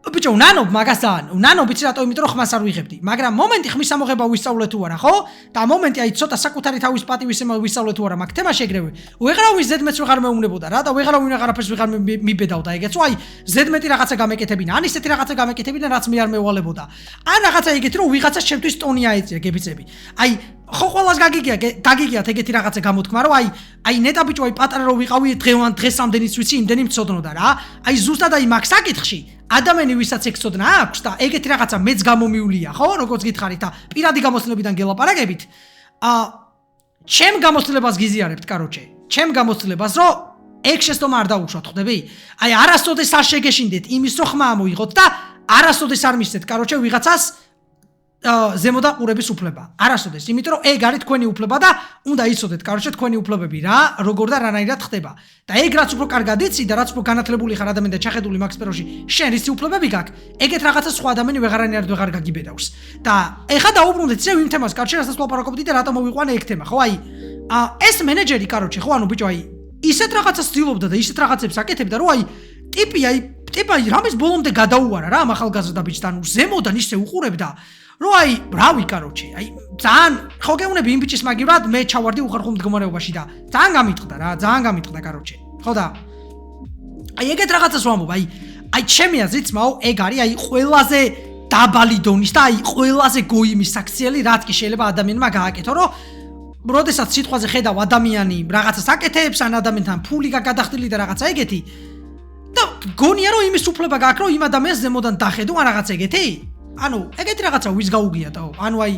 ბიჭო, უნანობ მაგას ძალიან, უნანობ იცი რატო, იმიტომ რომ ხმას არ ვიღებდი, მაგრამ მომენტი ხმის ამოღება ვისწავლე თუ არა, ხო? და მომენტი აი ცოტა საკუთარი თავის პატივისცემა ვისწავლე თუ არა, მაგ თემა შეგრევე. ვეღარავის ზედმეტს ვეღარ მეუნებოდა რა და ვეღარავინ აღარაფერს ვეღარ მიბედავდა ეგეც, აი ზედმეტი რაღაცა გამეკეთებინა, ან ისეთი რაღაცა გამეკეთებინა, რაც მე არ მევალებოდა. ან რაღაცა ეგეთი რომ ვიღაცას ჩემთვის ტონია ეწია გებიცები. აი ხო ყველას გაგიგიათ ეგეთი რაღაცა გამოთქმა რომ აი ნეტა ბიჭო აი პატარა რო ვიყავი დღესამდენიც ვიცი იმდენი მწოდნოდა რა აი ზუსტად აი მაგ საკითხში ადამიანი ვისაც ეგ წოდნა აქვს და ეგეთი რაღაცა მეც გამომიულია ხო როგორც გითხარით და პირადი გამოცდილებიდან გელაპარაკებით ჩემ გამოცდილებას გიზიარებთ კაროჩე ჩემ გამოცდილებას რომ ეგ შეცდომა არ დაუშვათ ხვდები აი არასოდეს არ შეგეშინდეთ იმის რო ხმა მოიღოთ და არასოდეს არ მისცეთ კაროჩე ვიღაცას ზემოდა ყურების უფლება. არასოდეს, იმიტომ რომ ეგ არის თქვენი უფლება და უნდა იცოდეთ, კაროჩე, თქვენი უფლებები რა, როგორ და რანაირად ხდება. და ეგ რაც უფრო კარგად იცი და რაც უფრო განათლებული ხარ ადამიანი და ჩახედული მაგ სფეროში, შენ რისი უფლებები გაქვს, ეგეთ რაღაცა სხვა ადამიანი ვეღარანაირად ვეღარ გაგიბედავს. და ეხა დაუბრუნდეთ ისევ იმ თემას, კაროჩე, რასაც ვლაპარაკობდი და რატომ მოვიყვანე ეგ თემა, ხო? აი, ეს მენეჯერი, კაროჩე, ხო, ანუ ბიჭო, აი, ისეთ რაღაცას ცდილობდა და ისეთ რაღაცებს აკეთებდა, რომ აი, ტიპი რამის ბოლომდე გადაუარა რა, ამ ახალგაზრდა ბიჭთან, ზემოდან ისე უყურებდა რო აი, რავი, კაროჩე, აი, ძალიან ხო გეუნები იმ ბიჭის მაგივრად, მე ჩავარდი უხერხულ მდგომარეობაში და ძალიან გამიტყდა, კაროჩე. ხო და აი ეგეთ რაღაცას ვამბობ, აი ჩემი აზრით, მაო, ეგ არის აი ყველაზე დაბალი დონის და აი ყველაზე გოიმის საქციელი, რაც კი შეიძლება ადამიანმა გააკეთო, რომ როდესაც სიტყვაზე ხედავ ადამიანი რაღაცას აკეთებს, ან ადამიანთან ფული გადახდილი და რაღაცა ეგეთი და გონია რომ იმის უფლება გაქვს, რომ იმ ადამიანს ზემოდან დახედო ან რაღაც ეგეთი ანუ ეგეთი რაღაცა ვის გაუგიათო ანუ აი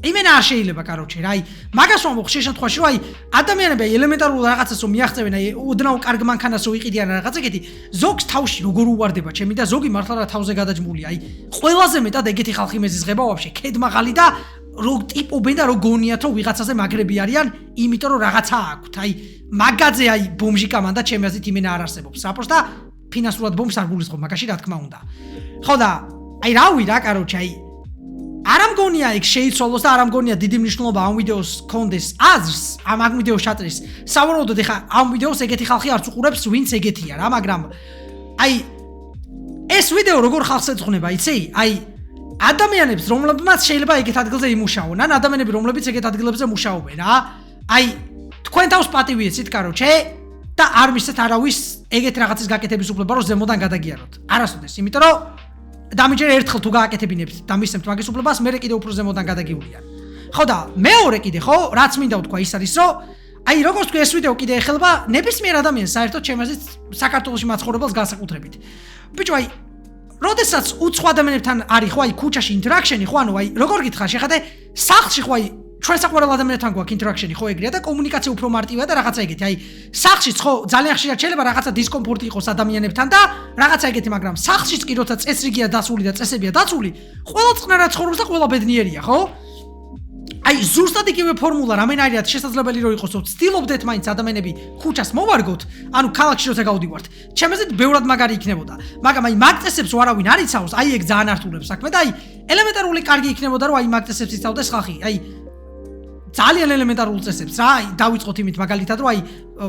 იმენა არ შეიძლება კაროჩე რა აი მაგას ვამბობ ხშირ შემთხვევაში რომ აი ადამიანები ელემენტარულ რაღაცას რომ მიაღწევენ აი ოდნავ კარგ მანქანას რომ იყიდიან რაღაც ეგეთი ზოგს თავში როგორ უვარდება ჩემი და ზოგი მართლა რა თავზე გადაჯმულია აი ყველაზე მეტად ეგეთი ხალხი მეზიზღება ვაფშე ქედმაღალი და რო ტიპობენ და რო გონიათ რომ ვიღაცაზე მაგრები არიან იმიტომ რომ რაღაცა აქვთ აი მაგაზე აი ბომჟი კამანდა ჩემი აზრით იმენა არ არსებობს საპროს და ფინანსურად ბომს არ გულისხმობ მაგაში რა თქმა უნდა ხო და აი რავი რა კაროჩე აი არ ამგონია ეგ შეიცვალოს და არ ამგონია დიდი მნიშვნელობა ამ ვიდეოს კონდეს აზრს ამ ვიდეოს ჩატრის სავარაუდოდ ეხა ამ ვიდეოს ეგეთი ხალხი არც უყურებს ვინც ეგეთია რა მაგრამ აი ეს ვიდეო როგორ ხალხს ეძღვნება იცი აი ადამიანებს რომლებმაც შეიძლება ეგეთ ადგილზე იმუშაონ ან ადამიანები რომლებიც ეგეთ ადგილებზე მუშაობენ რა აი თქვენ თავს პატივი ეცით კაროჩე და არ მისცეთ არავის ეგეთ რაღაცის გაკეთების უფლება რომ ზემოდან გადაგიაროთ არასოდეს იმიტომ რომ დამიჯერ ერთხელ თუ გააკეთებინებთ და მისცემთ მაგის უფლებას, მე კიდე უფრო ზემოდან გადაგივლიან. ხო და მეორე კიდე ხო, რაც მინდა ვთქვა ის არის, რომ აი როგორც თქვი ეს ვიდეო კიდე ეხება ნებისმიერ ადამიანს საერთოდ ჩემი აზრით საქართველოში მაცხოვრებელს განსაკუთრებით. ბიჭო აი, როდესაც უცხო ადამიანებთან არის ხო აი ქუჩაში ინტერაქშენი ხო ანუ აი როგორ გითხარ შეხედე სახლში ხო აი ჩვენ საყვარელ ადამიანთან გვაქვს ინტერაქშენი ხო ეგრეა და კომუნიკაცია უფრო მარტივია და რაღაცა ეგეთი აი სახლშიც ხო ძალიან ხშირად შეიძლება რაღაცა დისკომფორტი იყოს ადამიანებთან და რაღაცა ეგეთი მაგრამ სახლშიც კი როცა წესრიგია დასული და წესებია დაცული ყველა წყნარად ცხოვრობს და ყველა ბედნიერია ხო აი ზუსტად იგივე ფორმულა რამენაირად შესაძლებელი რომ იყოს, ვცდილობდეთ მაინც ადამიანები ქუჩას მოვარგოთ, ანუ ქალაქში როცა გავდივართ. ჩემზეც ბევრად მაგარი იქნებოდა. მაგრამ აი მაგ წესებს ვარავინ არ იცავს, აი ეგ ძალიან ართულებს საქმე და აი ელემენტარული კარგი იქნებოდა რომ აი მაგ წესებს იცავდეს ხალხი. აი ძალიან ელემენტარულ წესებს რა, აი დავიწყოთ იმით მაგალითად რომ აი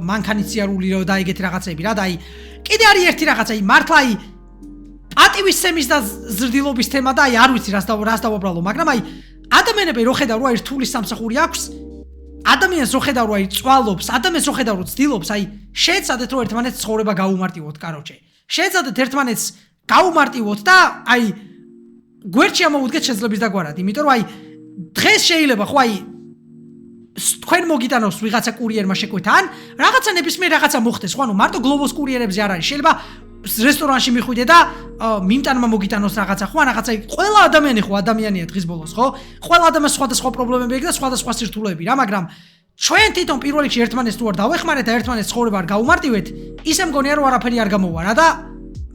მანქანიციარული რო და ეგეთი რაღაცები რა და აი კიდე არის ერთი რაღაც აი მართლა აი პატივისცემის და ზრდილობის თემა და აი არ ვიცი რას დავაბრალო, მაგრამ აი ადამიანები რო ხედავ რომ აი რთული სამსახური აქვს, ადამიანს რო ხედავ რომ აი წვალობს, ადამიანს რო ხედავ რომ ცდილობს, აი შეეცადეთ რომ ერთმანეთს ცხოვრება გაუმარტივოთ, კაროჩე. შეეცადეთ ერთმანეთს გაუმარტივოთ და აი გვერდში ამოვუდგეთ შეძლების დაგვარად, იმიტომ რომ აი დღეს შეიძლება ხო აი თქვენ მოგიტანოს ვიღაცა კურიერმა შეკვეთა ან რაღაცა ნებისმიერ რაღაცა მოხდეს, ხო ანუ მარტო გლობოს კურიერებზე არ არის, შეიძლება რესტორანში მიხვიდე და მიმტანმა მოგიტანოს რაღაცა, ხო ან რაღაცა ყველა ადამიანი ხო ადამიანია დღის ბოლოს, ხო? ყველა ადამიანს სხვადასხვა პრობლემები აქვს და სხვადასხვა სირთულეები რა, მაგრამ ჩვენ თვითონ პირველ რიგში ერთმანეთს თუ არ დავეხმარეთ და ერთმანეთს ცხოვრება არ გაუმარტივეთ, ისე მგონია რომ არაფერი არ გამოვა რა და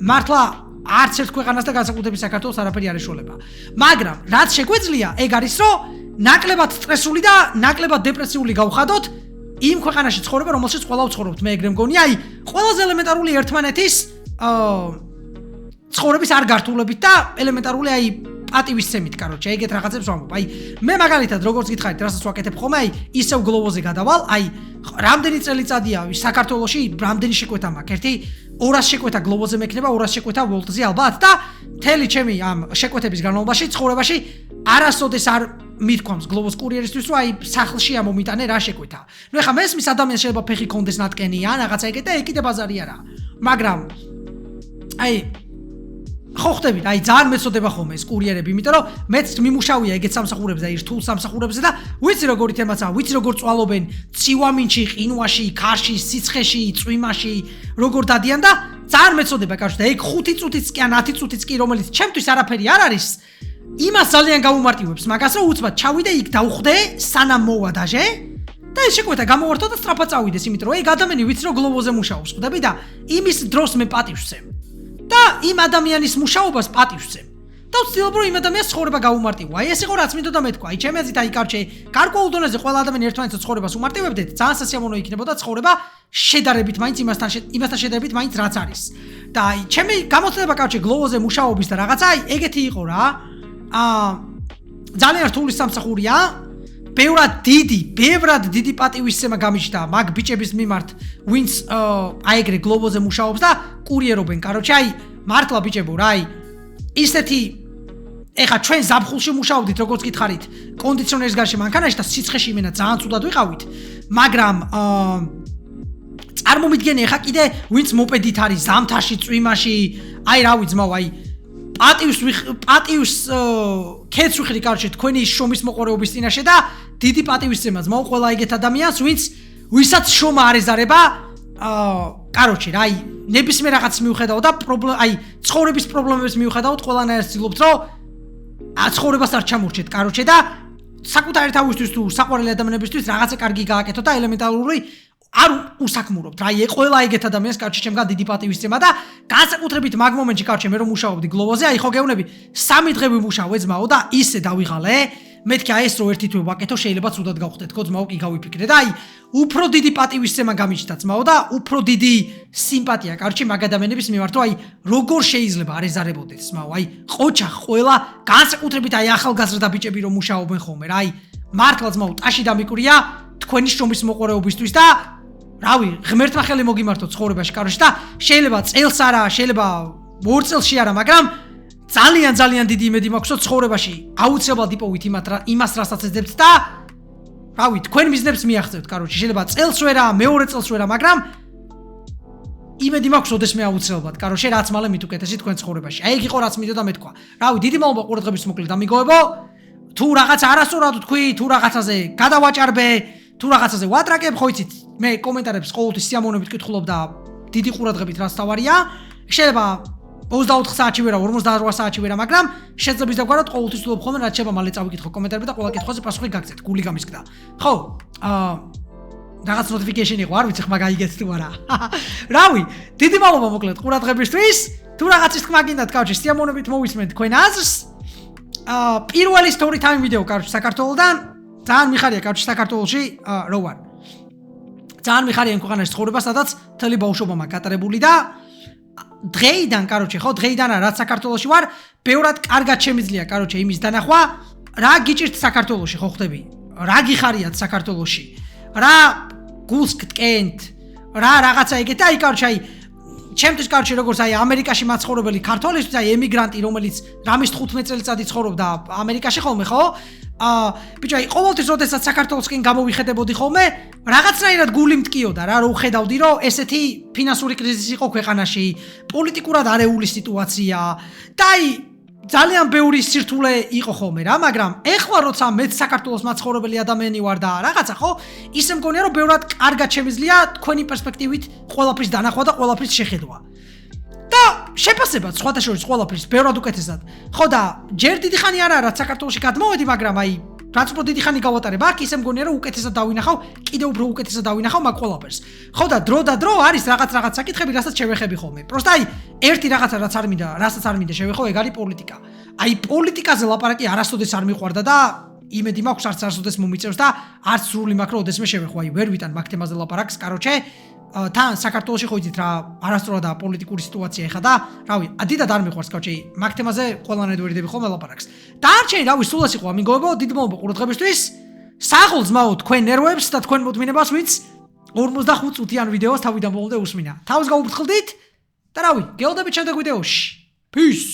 მართლა არც ერთ ქვეყანას და განსაკუთრებით საქართველოს არაფერი არ ეშველება. მაგრამ რაც შეგვეძლია, ეგ არის რომ ნაკლებად სტრესული და ნაკლებად დეპრესიული გავხადოთ იმ ქვეყანაში ცხოვრება, რომელშიც ყველა ვცხოვრობთ. მე ეგრე მგონია, აი ყველაზე ელემენტარული ერთმანეთის ცხოვრების არ გართულებით და ელემენტარული აი პატივისცემით, კაროჩე, ეგეთ რაღაცებს ვამბობ. აი მე მაგალითად როგორც გითხარით, რასაც ვაკეთებ ხოლმე, აი ისევ გლობოზე გადავალ, აი რამდენი წელიწადია საქართველოში, რამდენი შეკვეთა მაქვს? 200 შეკვეთა გლობოზე მექნება, 200 შეკვეთა ვოლტზე ალბათ და მთელი ჩემი ამ შეკვეთების განმავლობაში ცხოვრებაში არასოდეს არ მithქვამს გლობოს კურიერისთვის, რომ აი სახლში ამომიტანე რა შეკვეთა. ნუ ეხლა მესმის ადამიანს შეიძლება ფეხი კონდეს ნატკენი ან რაღაცა ეგეთ და ეგ კიდე ბაზარი არა. მაგრამ აი ხო ხდებით, აი ძალიან მეწოდება ხოლმე ეს კურიერები, იმიტომ რომ მეც მიმუშავია ეგეთ სამსახურებზე, აი რთულ სამსახურებზე და ვიცი როგორი თემაცაა, ვიცი როგორ წვალობენ ციუამინში, ყინვაში, ქარში, სიცხეში, წვიმაში, როგორ დადიან და ძალიან მეწოდება კაცო და ეგ 5 წუთიც კი ან 10 წუთიც კი რომელიც ჩემთვის არაფერი არ არის, იმას ძალიან გაუმარტივებს მაგას რომ უცბად ჩავიდე იქ დავხვდე სანამ მოვა დაჟე და ეს შეკვეთა გამოვართო და სწრაფად წავიდეს, იმიტომ რომ ეგ ადამიანი ვიცი რომ გლობოზე მუშაობს, ხვდები და იმის დროს მე პატივს ვცემ. და იმ ადამიანის მუშაობას პატივს ვცემ. და ვცდილობ რომ იმ ადამიანს ცხოვრება გაუმარტივო. აი ეს იყო რაც მინდოდა მეთქვა. აი ჩემი აზრით აი კარჩე, გარკვეულ დონეზე ყველა ადამიანი ერთმანეთს ცხოვრებას უმარტივებდეთ, ძალიან სასიამოვნო იქნებოდა ცხოვრება შედარებით მაინც იმასთან შედარებით მაინც რაც არის. და აი ჩემი გამოცდილება კარჩე გლობოზე მუშაობის და რაღაცა აი ეგეთი იყო რა. ძალიან რთული სამსახურია. ბევრად დიდი პატივისცემა გამიჩნდა მაგ ბიჭების მიმართ, ვინც აი ეგრე გლობოზე მუშაობს და კურიერობენ, კაროჩე, აი მართლა ბიჭებო რა, აი ისეთი ეხა ჩვენ ზაფხულში მუშაობდით, როგორც გითხარით, კონდიციონერის გარშე მანქანაში და სიცხეში იმენა ძალიან ცუდად ვიყავით, მაგრამ წარმომიდგენი ეხა კიდე ვინც მოპედით არის ზამთარში, წვიმაში, აი რავი ძმაო, აი პატივს ქეთს ვიხრი კარჩე თქვენი შრომის მოყარეობის წინაშე და დიდი პატივისცემა ძმაო ყველა ეგეთ ადამიანს ვისაც შრომა არ ეზარება კაროჩე რა აი ნებისმიერ რაღაცს მიუხედავ და აი ცხოვრების პრობლემებს მიუხედავთ ყველანაირად ვცდილობთ რომ ცხოვრებას არ ჩამორჩეთ კაროჩე და საკუთარი თავისთვის თუ საყვარელი ადამიანებისთვის რაღაცა კარგი გააკეთოთ და ელემენტარული არ უსაქმურობთ. რა, ყველა ეგეთ ადამიანს კარჩე ჩემგან დიდი პატივისცემა და განსაკუთრებით მაგ მომენტში კარჩე მე რომ მუშაობდი გლობოზე, აი ხო გეუბნები 3 დღე ვიმუშავე ძმაო და ისე დავიღალე. მეთქი აი ეს რო ერთი თვე ვაკეთო შეიძლება ცუდად გავხდეთ, ხო ძმაო, კი გავიფიქრე და აი უფრო დიდი პატივისცემა გამიჩნდა ძმაო და უფრო დიდი სიმპათია კარჩე მაგ ადამიანების მიმართ, აი როგორ შეიძლება არ ეზარებოდეთ ძმაო, აი ყოჩა ყველა განსაკუთრებით აი ახალგაზრდა ბიჭები რომ მუშაობენ ხოლმე რა, აი მართლა ძმაო ტაში დამიკვრია თქვენი შრომის მოყარეობისთვის და რავი, ღმერთმა ხელი მოგიმართოთ ცხოვრებაში კაროში და შეიძლება წელს არა, შეიძლება 2 წელში არა, მაგრამ ძალიან დიდი იმედი მაქვს, რომ ცხოვრებაში აუცილებლად იპოვით იმას, რასაც ეძებთ და რავი, თქვენ მიზნებს მიაღწევთ კაროში. შეიძლება წელს ვერა, მეორე წელს ვერა, მაგრამ იმედი მაქვს, ოდესმე აუცილებლად კაროში, რაც მალე მithuκეთესი თქვენ ცხოვრებაში. აი ეგ იყო რაც მინდოდა მეთქვა. რავი, დიდი მადლობა ყურადღების მოკლედ ამიგოებო. თუ რაღაცა არასწორად თქვი, თუ რაღაცაზე გადავაჭარბე, თუ რაღაცაზე ვატრაკებ, ხო იცით, მე კომენტარებს ყოველთვის სიამოვნებით ვკითხულობ და დიდი ყურადღებით რაც თავარია. შეიძლება 24 საათში ვერა, 48 საათში ვერა, მაგრამ შეძლებს დაგვარად ყოველთვის ვთვლობ ხოლმე, რაც შეიძლება მალე წავიკითხო კომენტარები და ყველა კითხვაზე პასუხი გაგცეთ, გული გამისკდა. ხო, რაღაც notification იყო, არ ვიცი ხმა გაიგეთ თუ არა. რავი, დიდი მადლობა მოკლედ ყურადღებისთვის. თუ რაღაცის თქმა გინდათ, კავშირ, სიამოვნებით მოვისმენთ თქვენ აზრს. პირველი story time ვიდეო კარში საქართველოდან ძალიან მიხარია კავშირი საქართველოში რო ვარ. ძალიან მიხარია იმ ქვეყანაში ცხოვრება, სადაც მთელი ბავშვობა მაქვს გატარებული და დღეიდან, დღეიდან რაც საქართველოში ვარ, ბევრად კარგად შემიძლია, იმის დანახვა, რა გიჭირთ საქართველოში, ხო ხვდები? რა გიხარიათ საქართველოში? რა გულს გტკენთ? რა რაღაცა ეგეთ და ჩემთვის როგორც ამერიკაში მაცხოვრებელი ქართველისთვის, ემიგრანტი, რომელიც რამის 15 წელიწადი ცხოვრობდა ამერიკაში ხოლმე, ხო? ბიჭო, ყოველთვის როდესაც საქართველოსკენ გამოვიხედებოდი ხოლმე, რაღაცნაირად გული მტკიოდა რა, რომ ხედავდი, რომ ესეთი ფინანსური კრიზისი იყო ქვეყანაში, პოლიტიკურად არეული სიტუაცია და ძალიან ბევრი სირთულე იყო ხოლმე რა, მაგრამ ეხლა როცა მეც საქართველოს მაცხოვრებელი ადამიანი ვარ და რაღაცა ხო, ისე მგონია რომ ბევრად კარგად შემიძლია თქვენი პერსპექტივით ყველაფრის დანახვა და ყველაფრის შეხედვა. და შეფასებაც სხვათა შორის ყველაფრის ბევრად უკეთესად. ხო და ჯერ დიდი ხანი არ არის საქართველოში გადმოვედი, მაგრამ რაც უფრო დიდი ხანი გავატარებ აქ, ისე მგონია რომ უკეთესად დავინახავ, კიდევ უფრო უკეთესად დავინახავ მაგ ყველაფერს. ხო და დრო არის რაღაც საკითხები, რასაც შევეხები ხოლმე. პროსტა ერთი რაღაცა რასაც არ მინდა შევეხო, ეგ არის პოლიტიკა. პოლიტიკაზე ლაპარაკი არასოდეს არ მიყვარდა და იმედი მაქვს არასოდეს მომიწევს და არც სრული მაქვს რომ ოდესმე შევეხო. ვერ ვიტან მაგ თემაზე ლაპარაკს, თან საქართველოში ხო იცით რა არასწორადაა პოლიტიკური სიტუაცია ეხა და რავი, დიდად არ მიყვარს მაგ თემაზე ყველანაირად ვერიდები ხოლმე ლაპარაკს. დარჩენი სულ ეს იყო ამიგოებო, დიდი მადლობა ყურადღებისთვის. საღოლ ძმაო თქვენ ნერვებს და თქვენ მოთმინებას, ვინც 45 წუთიან ვიდეოს თავიდან ბოლომდე უსმინა. თავს გაუფრთხილდით და რავი, გელოდებით შემდეგ ვიდეოში. Peace.